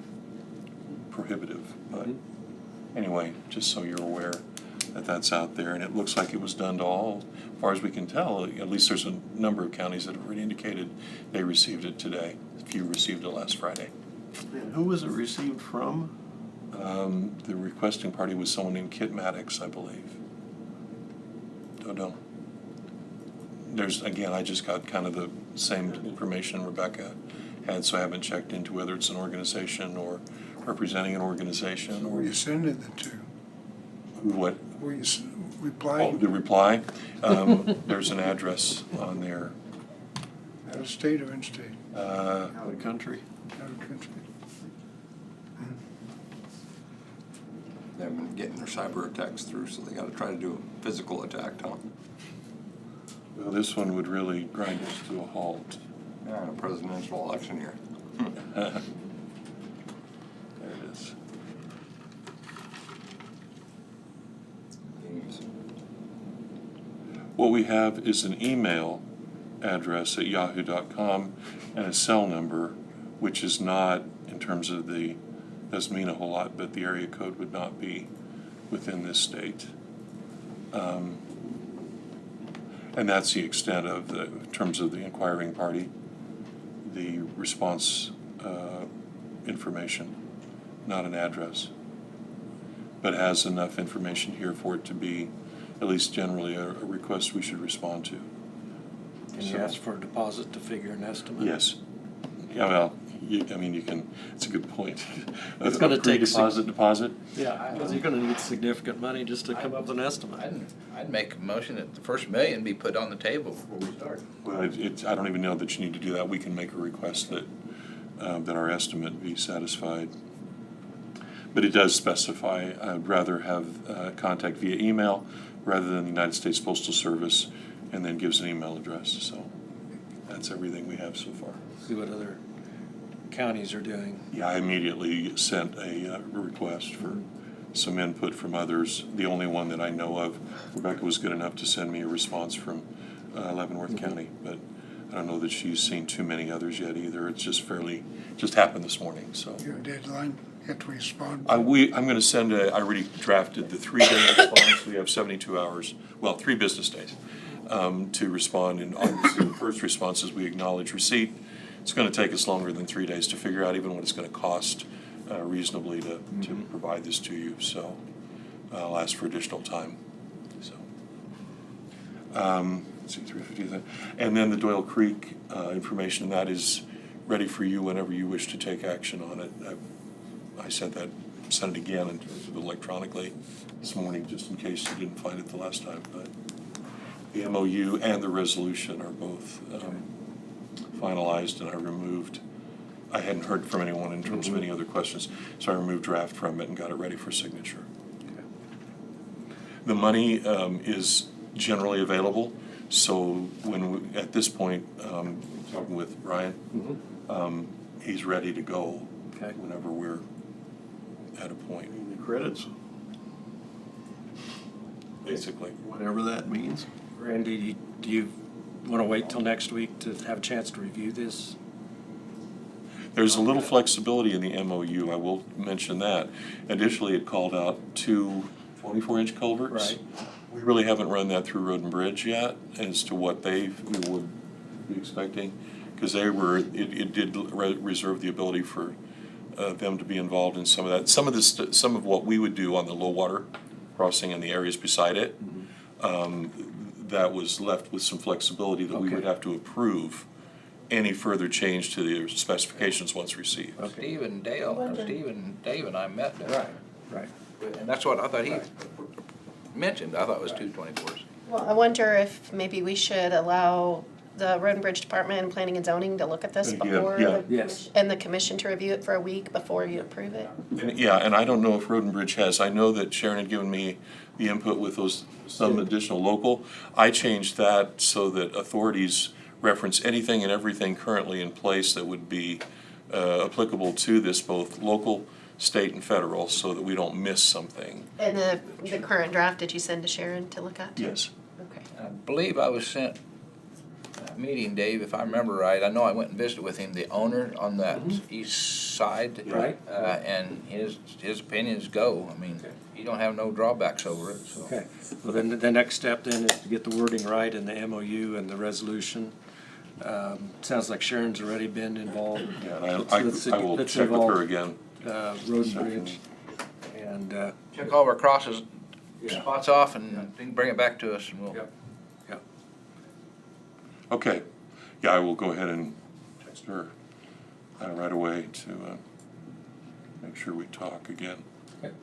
prohibitive. But anyway, just so you're aware that that's out there, and it looks like it was done to all, as far as we can tell. At least there's a number of counties that have already indicated they received it today. A few received it last Friday. And who was it received from? The requesting party was someone named Kit Maddox, I believe. Don't know. There's, again, I just got kind of the same information Rebecca had, so I haven't checked into whether it's an organization or representing an organization Where or you sending it to? what. Where you Oh, reply? the reply, there's an address on there. Out of state or in state? Out of the country? Out of country? They've been getting their cyber attacks through, so they gotta try to do a physical attack, huh? Well, this one would really grind us to a halt. Yeah, in a presidential election year. There it is. What we have is an email address at yahoo.com and a cell number, which is not, in terms of the, doesn't mean a whole lot, but the area code would not be within this state. And that's the extent of the, in terms of the inquiring party, the response information, not an address, but has enough information here for it to be at least generally a request we should respond to. Can you ask for a deposit to figure an estimate? Yes. Yeah, well, you can, it's a good point. It's gonna take deposit? Yeah, because you're gonna need significant money just to come up with an estimate. I'd make a motion that the first million be put on the table before we start. Well, I don't even know that you need to do that. We can make a request that, that our estimate be satisfied. But it does specify, I'd rather have contact via email rather than the United States Postal Service, and then gives an email address. So that's everything we have so far. See what other counties are doing. Yeah, I immediately sent a request for some input from others. The only one that I know of, Rebecca was good enough to send me a response from Leavenworth County, but I don't know that she's seen too many others yet either. It's just just happened this morning, so. Your deadline, you have to respond? I'm gonna send I already drafted the 3-day response. We have 72 hours, well, 3 business days, to respond. And obviously, the first response is we acknowledge receipt. It's gonna take us longer than 3 days to figure out even what it's gonna cost reasonably to provide this to you, so I'll ask for additional time, so. Let's see, 350, and then the Doyle Creek information, that is ready for you whenever you wish to take action on it. I sent it again in terms of electronically this morning, just in case you didn't find it the last time, but the MOU and the resolution are both finalized, and I hadn't heard from anyone in terms of any other questions, so I removed draft from it and got it ready for signature. Okay. The money is generally available, so at this point, talking with Ryan, he's ready to go whenever we're at a point. The credits, Basically. whatever that means. Randy, do you want to wait till next week to have a chance to review this? There's a little flexibility in the MOU, I will mention that. Initially, it called out 2 24-inch culverts. Right. We really haven't run that through Road and Bridge yet as to what we would be expecting, because it did reserve the ability for them to be involved in some of that. Some of what we would do on the low water crossing and the areas beside it, that was left with some flexibility that we would have to approve any further change to the specifications once received. Steve and Dave and I met there. Right. And that's what I thought he mentioned. I thought it was 2 24s. Well, I wonder if maybe we should allow the Road and Bridge Department and Planning and Zoning to look at this Yeah, before? yeah. Yes. And the commission to review it for a week before you approve it? Yeah, and I don't know if Road and Bridge has, I know that Sharon had given me the input with those, some additional local. I changed that so that authorities reference anything and everything currently in place that would be applicable to this, both local, state, and federal, so that we don't miss something. And the current draft, did you send to Sharon to look at? Yes. Okay. I believe I was sent that meeting, Dave, if I remember right. I know I went and visited with him, the owner on that east side. Right. And his opinions go. I mean, he don't have no drawbacks over it, so. Okay, well then the next step then is to get the wording right in the MOU and the resolution. Sounds like Sharon's already been involved. Yeah, and I will Let's check with involve, her again. Road and Bridge, and, Check all of our crosses, Yeah. spots off, and they can bring it back to us, and we'll. Yep. Yep. Okay, yeah, I will go ahead and text her right away to make sure we talk again. Okay.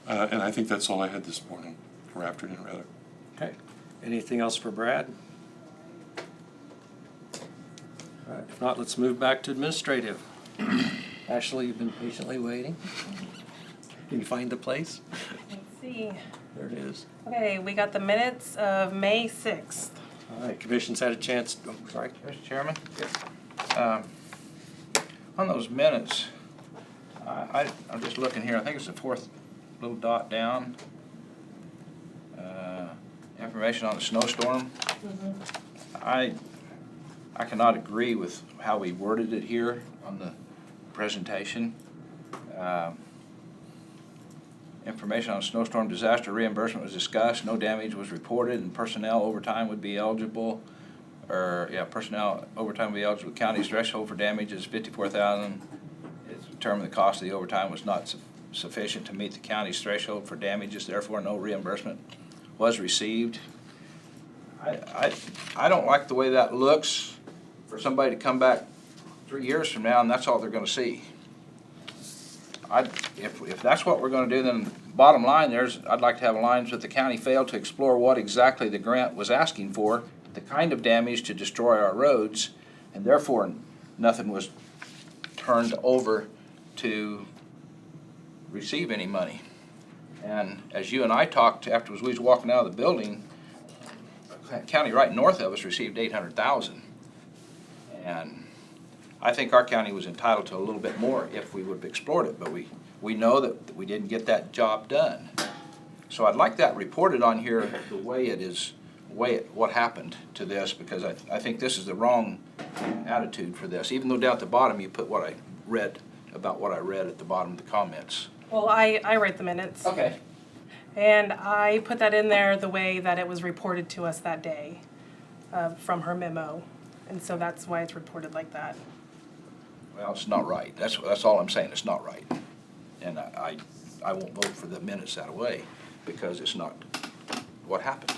And I think that's all I had this morning, or afternoon rather. Okay, anything else for Brad? All right, if not, let's move back to administrative. Ashley, you've been patiently waiting. Can you find the place? Let's see. There it is. Okay, we got the minutes of May 6th. All right, commission's had a chance, oh, sorry. Mr. Chairman? On those minutes, I'm just looking here, I think it's the fourth little dot down. Information on the snowstorm. I cannot agree with how we worded it here on the presentation. Information on snowstorm disaster reimbursement was discussed, no damage was reported, and personnel overtime would be eligible. Personnel overtime would be eligible. The county's threshold for damage is $54,000. It's determined the cost of the overtime was not sufficient to meet the county's threshold for damages, therefore no reimbursement was received. I don't like the way that looks for somebody to come back 3 years from now and that's all they're gonna see. If that's what we're gonna do, then bottom line I'd like to have lines that the county failed to explore what exactly the grant was asking for, the kind of damage to destroy our roads, and therefore nothing was turned over to receive any money. And as you and I talked after we was walking out of the building, the county right north of us received $800,000. And I think our county was entitled to a little bit more if we would have explored it, but we know that we didn't get that job done. So I'd like that reported on here the way it is, what happened to this, because I think this is the wrong attitude for this. Even though down at the bottom you put what I read about what I read at the bottom of the comments. Well, I write the minutes. Okay. And I put that in there the way that it was reported to us that day from her memo. And so that's why it's reported like that. Well, it's not right. That's all I'm saying. It's not right. And I won't vote for the minutes that way because it's not what happened.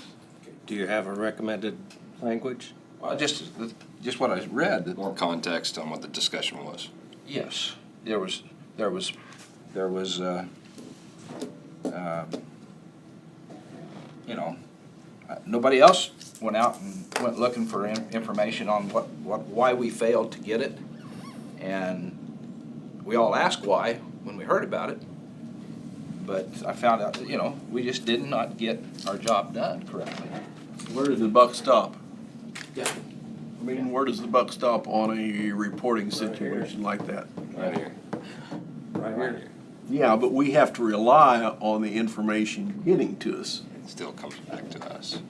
Do you have a recommended language? Well, just what I read. More context on what the discussion was. Yes, there was nobody else went out and went looking for information on why we failed to get it, and we all asked why when we heard about it, but I found out that we just did not get our job done correctly. Where did the buck stop? Yeah. I mean, where does the buck stop on a reporting situation like that? Right here. Right here. Yeah, but we have to rely on the information getting to us. It still comes back to us.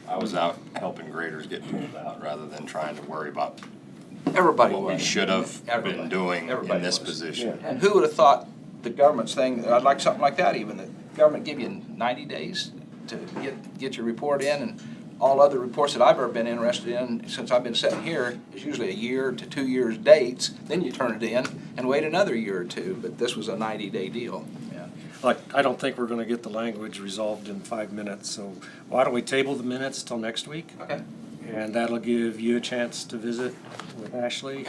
I was out helping graders get pulled out rather than trying to worry about Everybody what we was. should have been Everybody. doing Everybody in this was. position. And who would have thought the government's thing, I'd like something like that even, the government give you 90 days to get your report in, and all other reports that I've ever been interested in since I've been sitting here is usually a year to 2 years dates, then you turn it in and wait another year or two, but this was a 90-day deal. Yeah. Like, I don't think we're gonna get the language resolved in 5 minutes, so why don't we table the minutes till next week? Okay. And that'll give you a chance to visit with Ashley.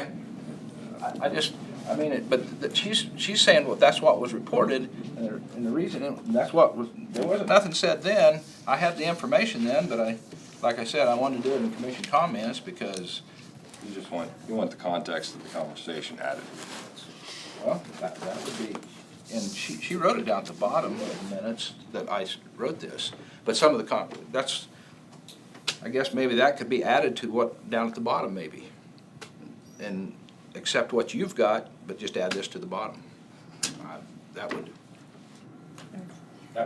But she's saying, well, that's what was reported, and the reason, there wasn't nothing said then. I had the information then, but like I said, I wanted to do it in commission comments because, You just want, you want the context of the conversation added. well, that would be, and she wrote it down at the bottom of the minutes that I wrote this. But some of the, that's, I guess maybe that could be added to what, down at the bottom maybe. And accept what you've got, but just add this to the bottom. That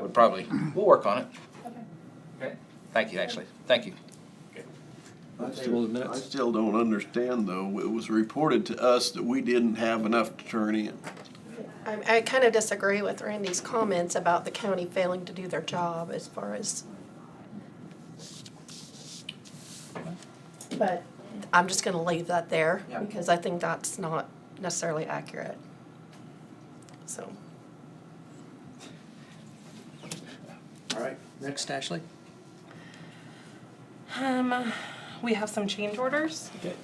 would probably, we'll work on it. Okay. Thank you, Ashley. Thank you. I still don't understand, though. It was reported to us that we didn't have enough to turn in. I kind of disagree with Randy's comments about the county failing to do their job as far as. But I'm just gonna leave that there Yeah. because I think that's not necessarily accurate. So. All right, next, Ashley. We have some change orders. Okay.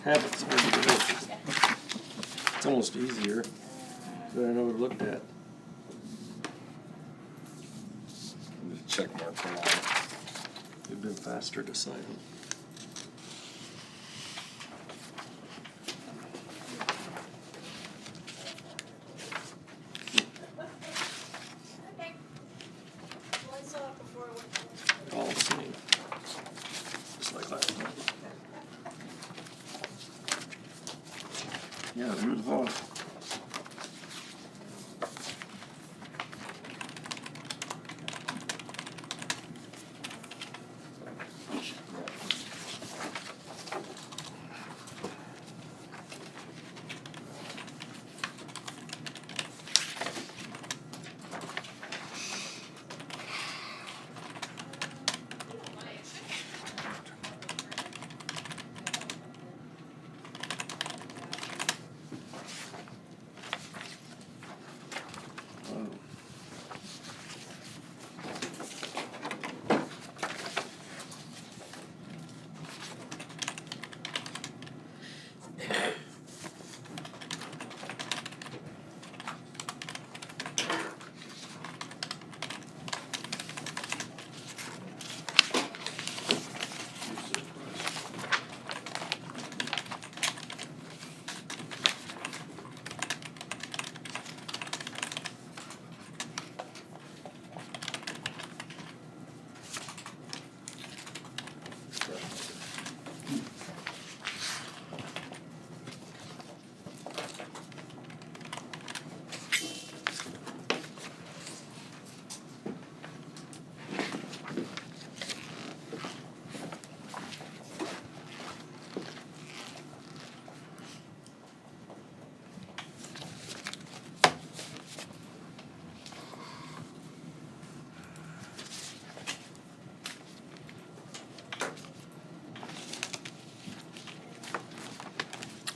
Habits. It's almost easier than I know what I looked at. Just check mark for all. It'd been faster to sign them. All the same. Just like last time. Yeah, who'd have thought?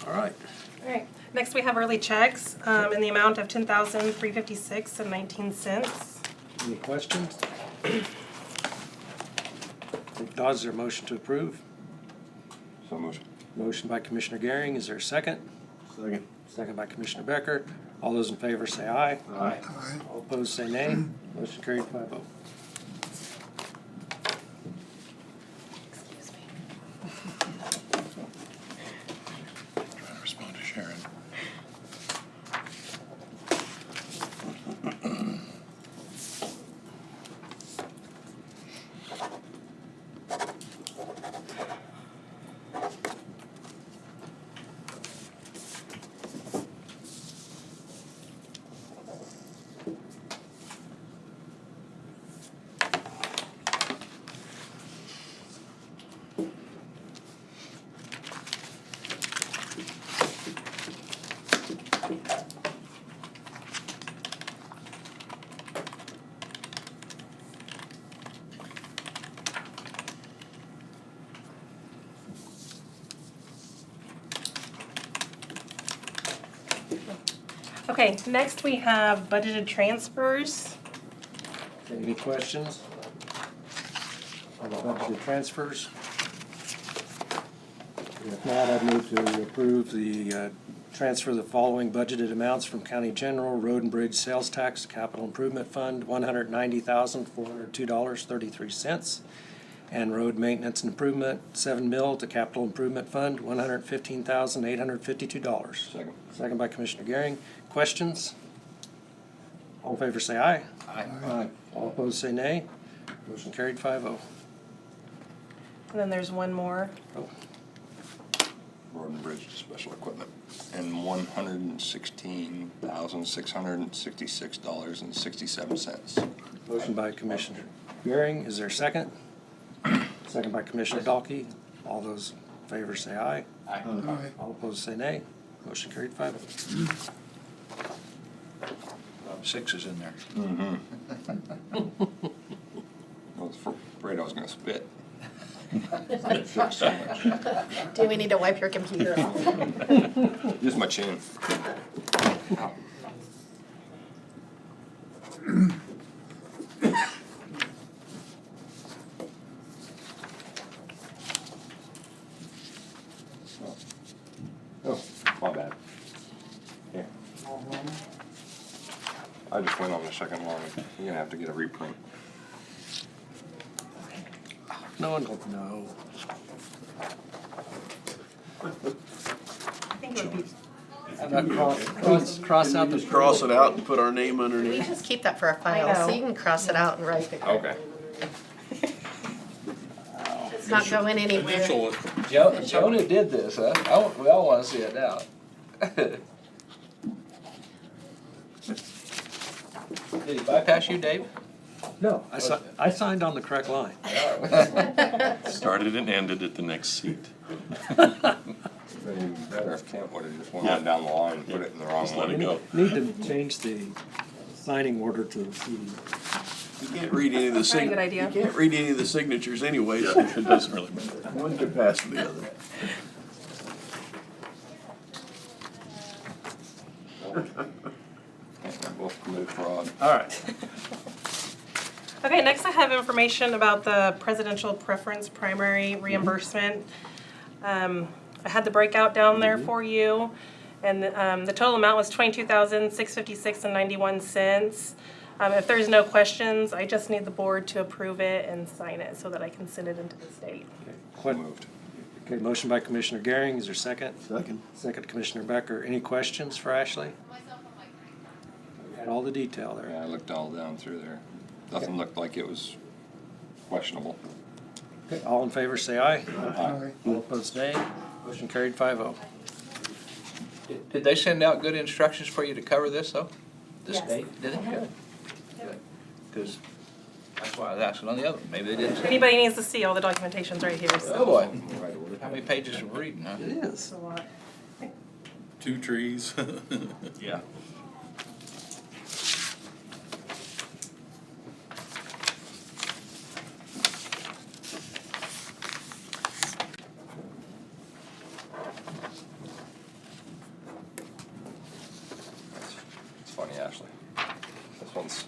All right. All right, next we have early checks in the amount of $10,356.19. Any questions? If not, is there a motion to approve? So motion. Motion by Commissioner Garing, is there a second? Second. Second by Commissioner Becker. All those in favor say aye. Aye. All opposed say nay. Motion carried 5-0. Excuse me. Trying to respond to Sharon. Okay, next we have budgeted transfers. Any questions on the budgeted transfers? If not, I'd move to approve the transfer of the following budgeted amounts from County General, Road and Bridge Sales Tax, Capital Improvement Fund, $190,402.33. And Road Maintenance and Improvement, $7 to Capital Improvement Fund, $115,852. Second. Second by Commissioner Gehring. Questions? All in favor say aye. Aye. All opposed say nay. Motion carried 5-0. And then there's one more. Oh, Road and Bridge Special Equipment, and $116,666.67. motion by Commissioner Gehring. Is there a second? Second by Commissioner Dalkey. All those in favor say aye. Aye. All opposed say nay. Motion carried 5-0. Sixes in there. I was afraid I was gonna spit. Do we need to wipe your computer off? Just my chin. Oh, my bad. Here. I just went on the second one. You're gonna have to get a reprint. No one will know. I think it would be, How about cross out the. Just cross it out and put our name We underneath. just keep that for our I file, so know. you can cross it out and write it. Okay. It's not going anywhere. Jonah did this, huh? We all wanna see it now. Did he bypass you, Dave? No, I signed on the correct line. Started and ended at the next seat. Been better if Kent would have just went on down the line and put it in the wrong Just let it one. go. Need to change the signing order to the CD. You can't read any of the Very good idea. You can't read any of the signatures anyway, Yeah, so it doesn't really matter. one could pass the other. Can't both commit fraud. All right. okay, next I have information about the presidential preference primary reimbursement. I had the breakout down there for you, and the total amount was $22,656.91. If there's no questions, I just need the board to approve it and sign it so that I can send it into the state. What, okay, motion by Commissioner Gehring. Is there a second? Second. Second, Commissioner Becker. Any questions for Ashley? We had all the detail Yeah, there. I looked all down through there. Nothing looked like it was questionable. Okay, all in favor say aye. Aye. All opposed nay. Motion carried 5-0. Did they send out good instructions for you to cover this, though? This Yes. date? Did they? Good. Good. Because that's why I was asking on the other one. Maybe they didn't. If send it. anybody needs to see, all the documentation's right here, Oh, so. boy. How many pages of reading, huh? It is. It's a lot. 2 trees. Yeah. It's funny, Ashley. This one's,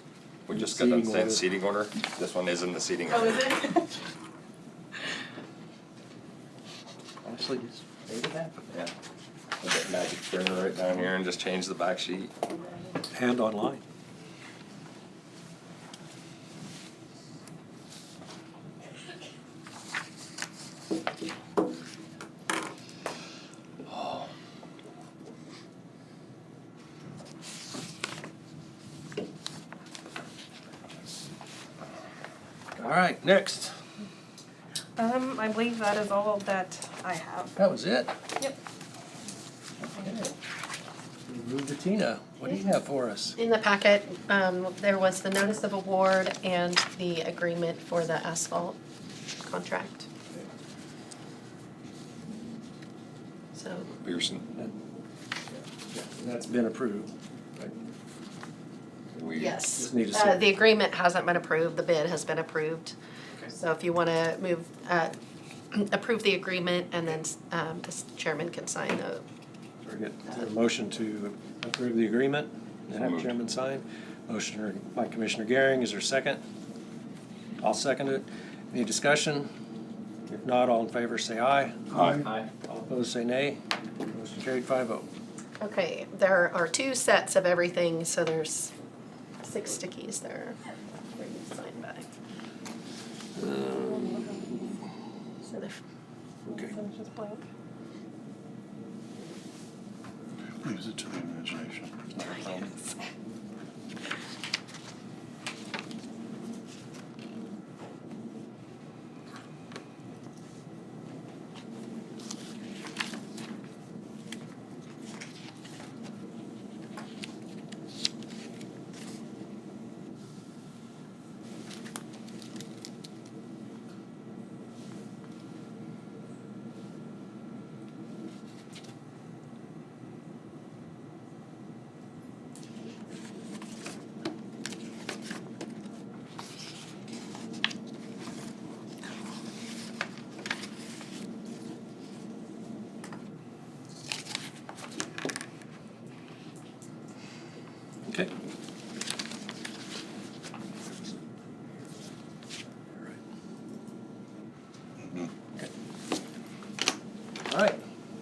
we just got done Seating saying order. seating order. This one is in the seating Oh, order. is it? Ashley just made it happen. Yeah. Put that magic printer right down here and just change the back sheet. And online. All right, next. I believe that is all that I have. That was it. Yep. Move to Tina. What do you have for us? In the packet, there was the notice of award and the agreement for the asphalt contract. So, Pearson. That's been approved. We yes, Just need a signature. the agreement hasn't been approved, the bid has been approved. So if you wanna move, approve the agreement and then, the chairman can sign the, Very good. Is there a motion to approve the agreement and have moved. chairman sign. Motion by Commissioner Gehring, is there a second? I'll second it. Any discussion? If not, all in favor say aye. Aye. All opposed say nay. Motion carried 5-0. Okay, there are 2 sets of everything, so there's 6 stickies there for you to sign by. So the Okay. Just blank. Leaves it to the imagination. It's not a problem. Okay. Okay. All right,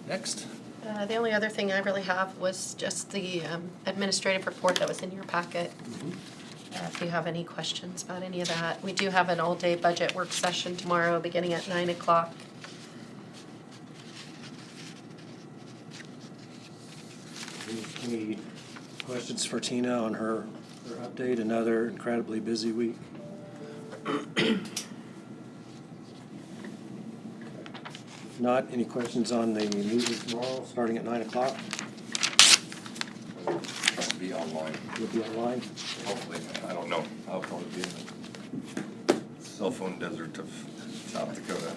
next. The only other thing I really have was just the administrative report that was in your packet. If you have any questions about any of that. We do have an all-day budget work session tomorrow, beginning at 9 o'clock. Any questions for Tina on her update? Another incredibly busy week. If not, any questions on the meeting tomorrow, starting at 9 o'clock? Try to be online, You'll be online? hopefully. I don't know. I'll probably be in the cell phone desert of South Dakota.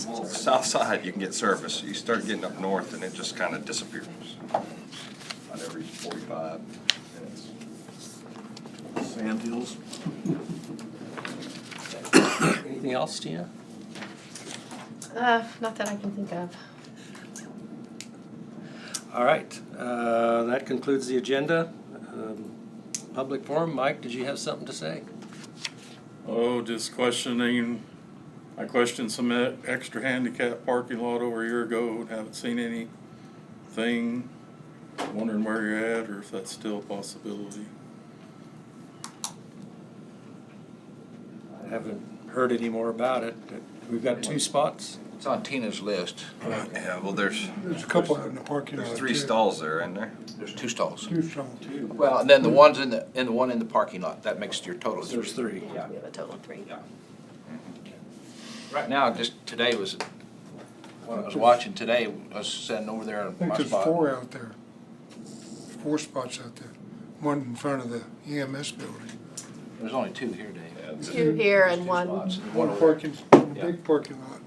Well, south side, you can get service. You start getting up north and it just kind of disappears. About every 45 minutes. Sand hills. Anything else, Tina? Not that I can think of. All right, that concludes the agenda. Public forum, Mike, did you have something to say? Oh, just questioning, I questioned some extra handicap parking lot over a year ago, haven't seen anything. Wondering where you're at or if that's still a possibility. I haven't heard any more about it. We've got 2 spots. It's on Tina's list. Yeah, well, there's There's a couple out in the parking lot. 3 too. stalls there, isn't there? There's 2 stalls. 2 stalls. Well, and then the ones in the one in the parking lot, that makes your total. There's 3. Yeah. We have a total of 3. Yeah. Right now, just today was, when I was watching today, I was sitting over there I on think my there's spot. 4 out there. 4 spots out there. One in front of the EMS building. There's only 2 here, Dave. 2 here and 1, Spots. One over parking, Yeah. big parking lot.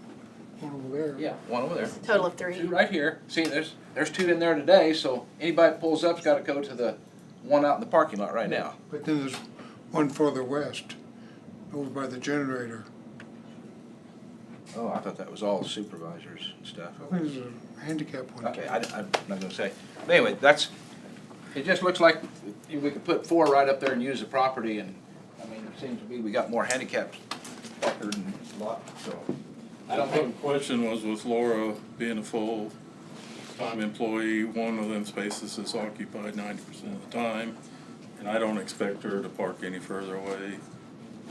One over there. there. Yeah, one over there. total of 3. 2 right here. See, there's 2 in there today, so anybody that pulls up's gotta go to the one out in the parking lot right now. But then there's one further west, over by the generator. Oh, I thought that was all supervisors and stuff. I think there's a handicap one. Okay, I'm not gonna say. But anyway, it just looks like we could put 4 right up there and use the property, and, I mean, it seems to be we got more handicaps record and lot, so. I don't The think, question was with Laura being a full-time employee, one of them spaces is occupied 90% of the time, and I don't expect her to park any further away.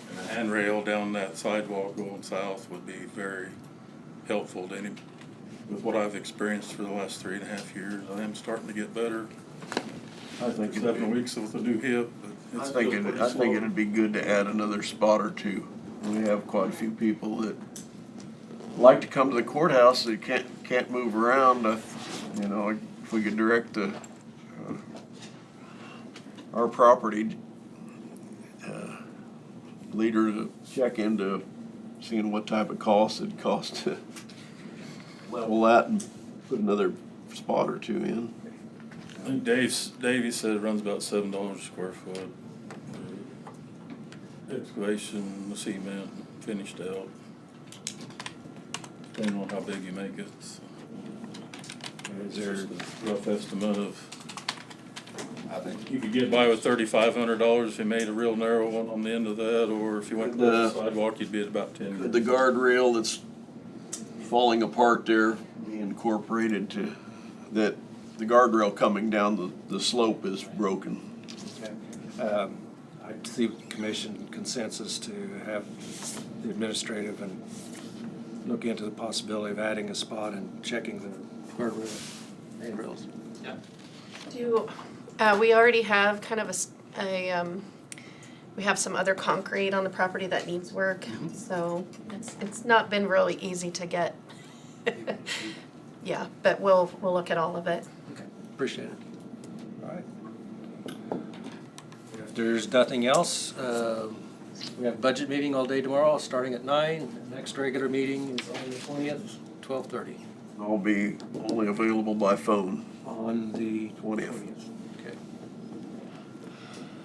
And a handrail down that sidewalk going south would be very helpful to any, with what I've experienced for the last 3.5 years. I am starting to get better. I think 7 weeks with a new hip, but it's still pretty I think slow. it'd be good to add another spot or 2. We have quite a few people that like to come to the courthouse, that can't move around. You know, if we could direct our property leader to check into seeing what type of cost it'd cost to level that and put another spot or 2 in. I think Davey said it runs about $7 a square foot. Excavation, the cement, finished out. Depending on how big you make it. So. It's just a rough estimate of, I think you could get by with $3,500 if you made a real narrow one on the end of that, or if you went to the sidewalk, you'd be at about 10. Could the guardrail that's falling apart there be incorporated to, that the guardrail coming down the slope is broken? Okay. I see commission consensus to have the administrative and look into the possibility of adding a spot and checking the guardrails. We already have kind of we have some other concrete on the property that needs work, so it's not been really easy to get. Yeah, but we'll look at all of it. Okay, appreciate it. All right. If there's nothing else, we have a budget meeting all day tomorrow, starting at 9. Next regular meeting is on the 20th, 12:30. I'll be only available by phone. On the 20th. Okay.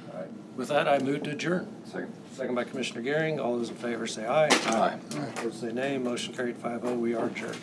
All right. With that, I move to adjourn. Second. Second by Commissioner Gearing. All those in favor say aye. Aye. Opposed say nay. Motion carried 5-0. We are adjourned.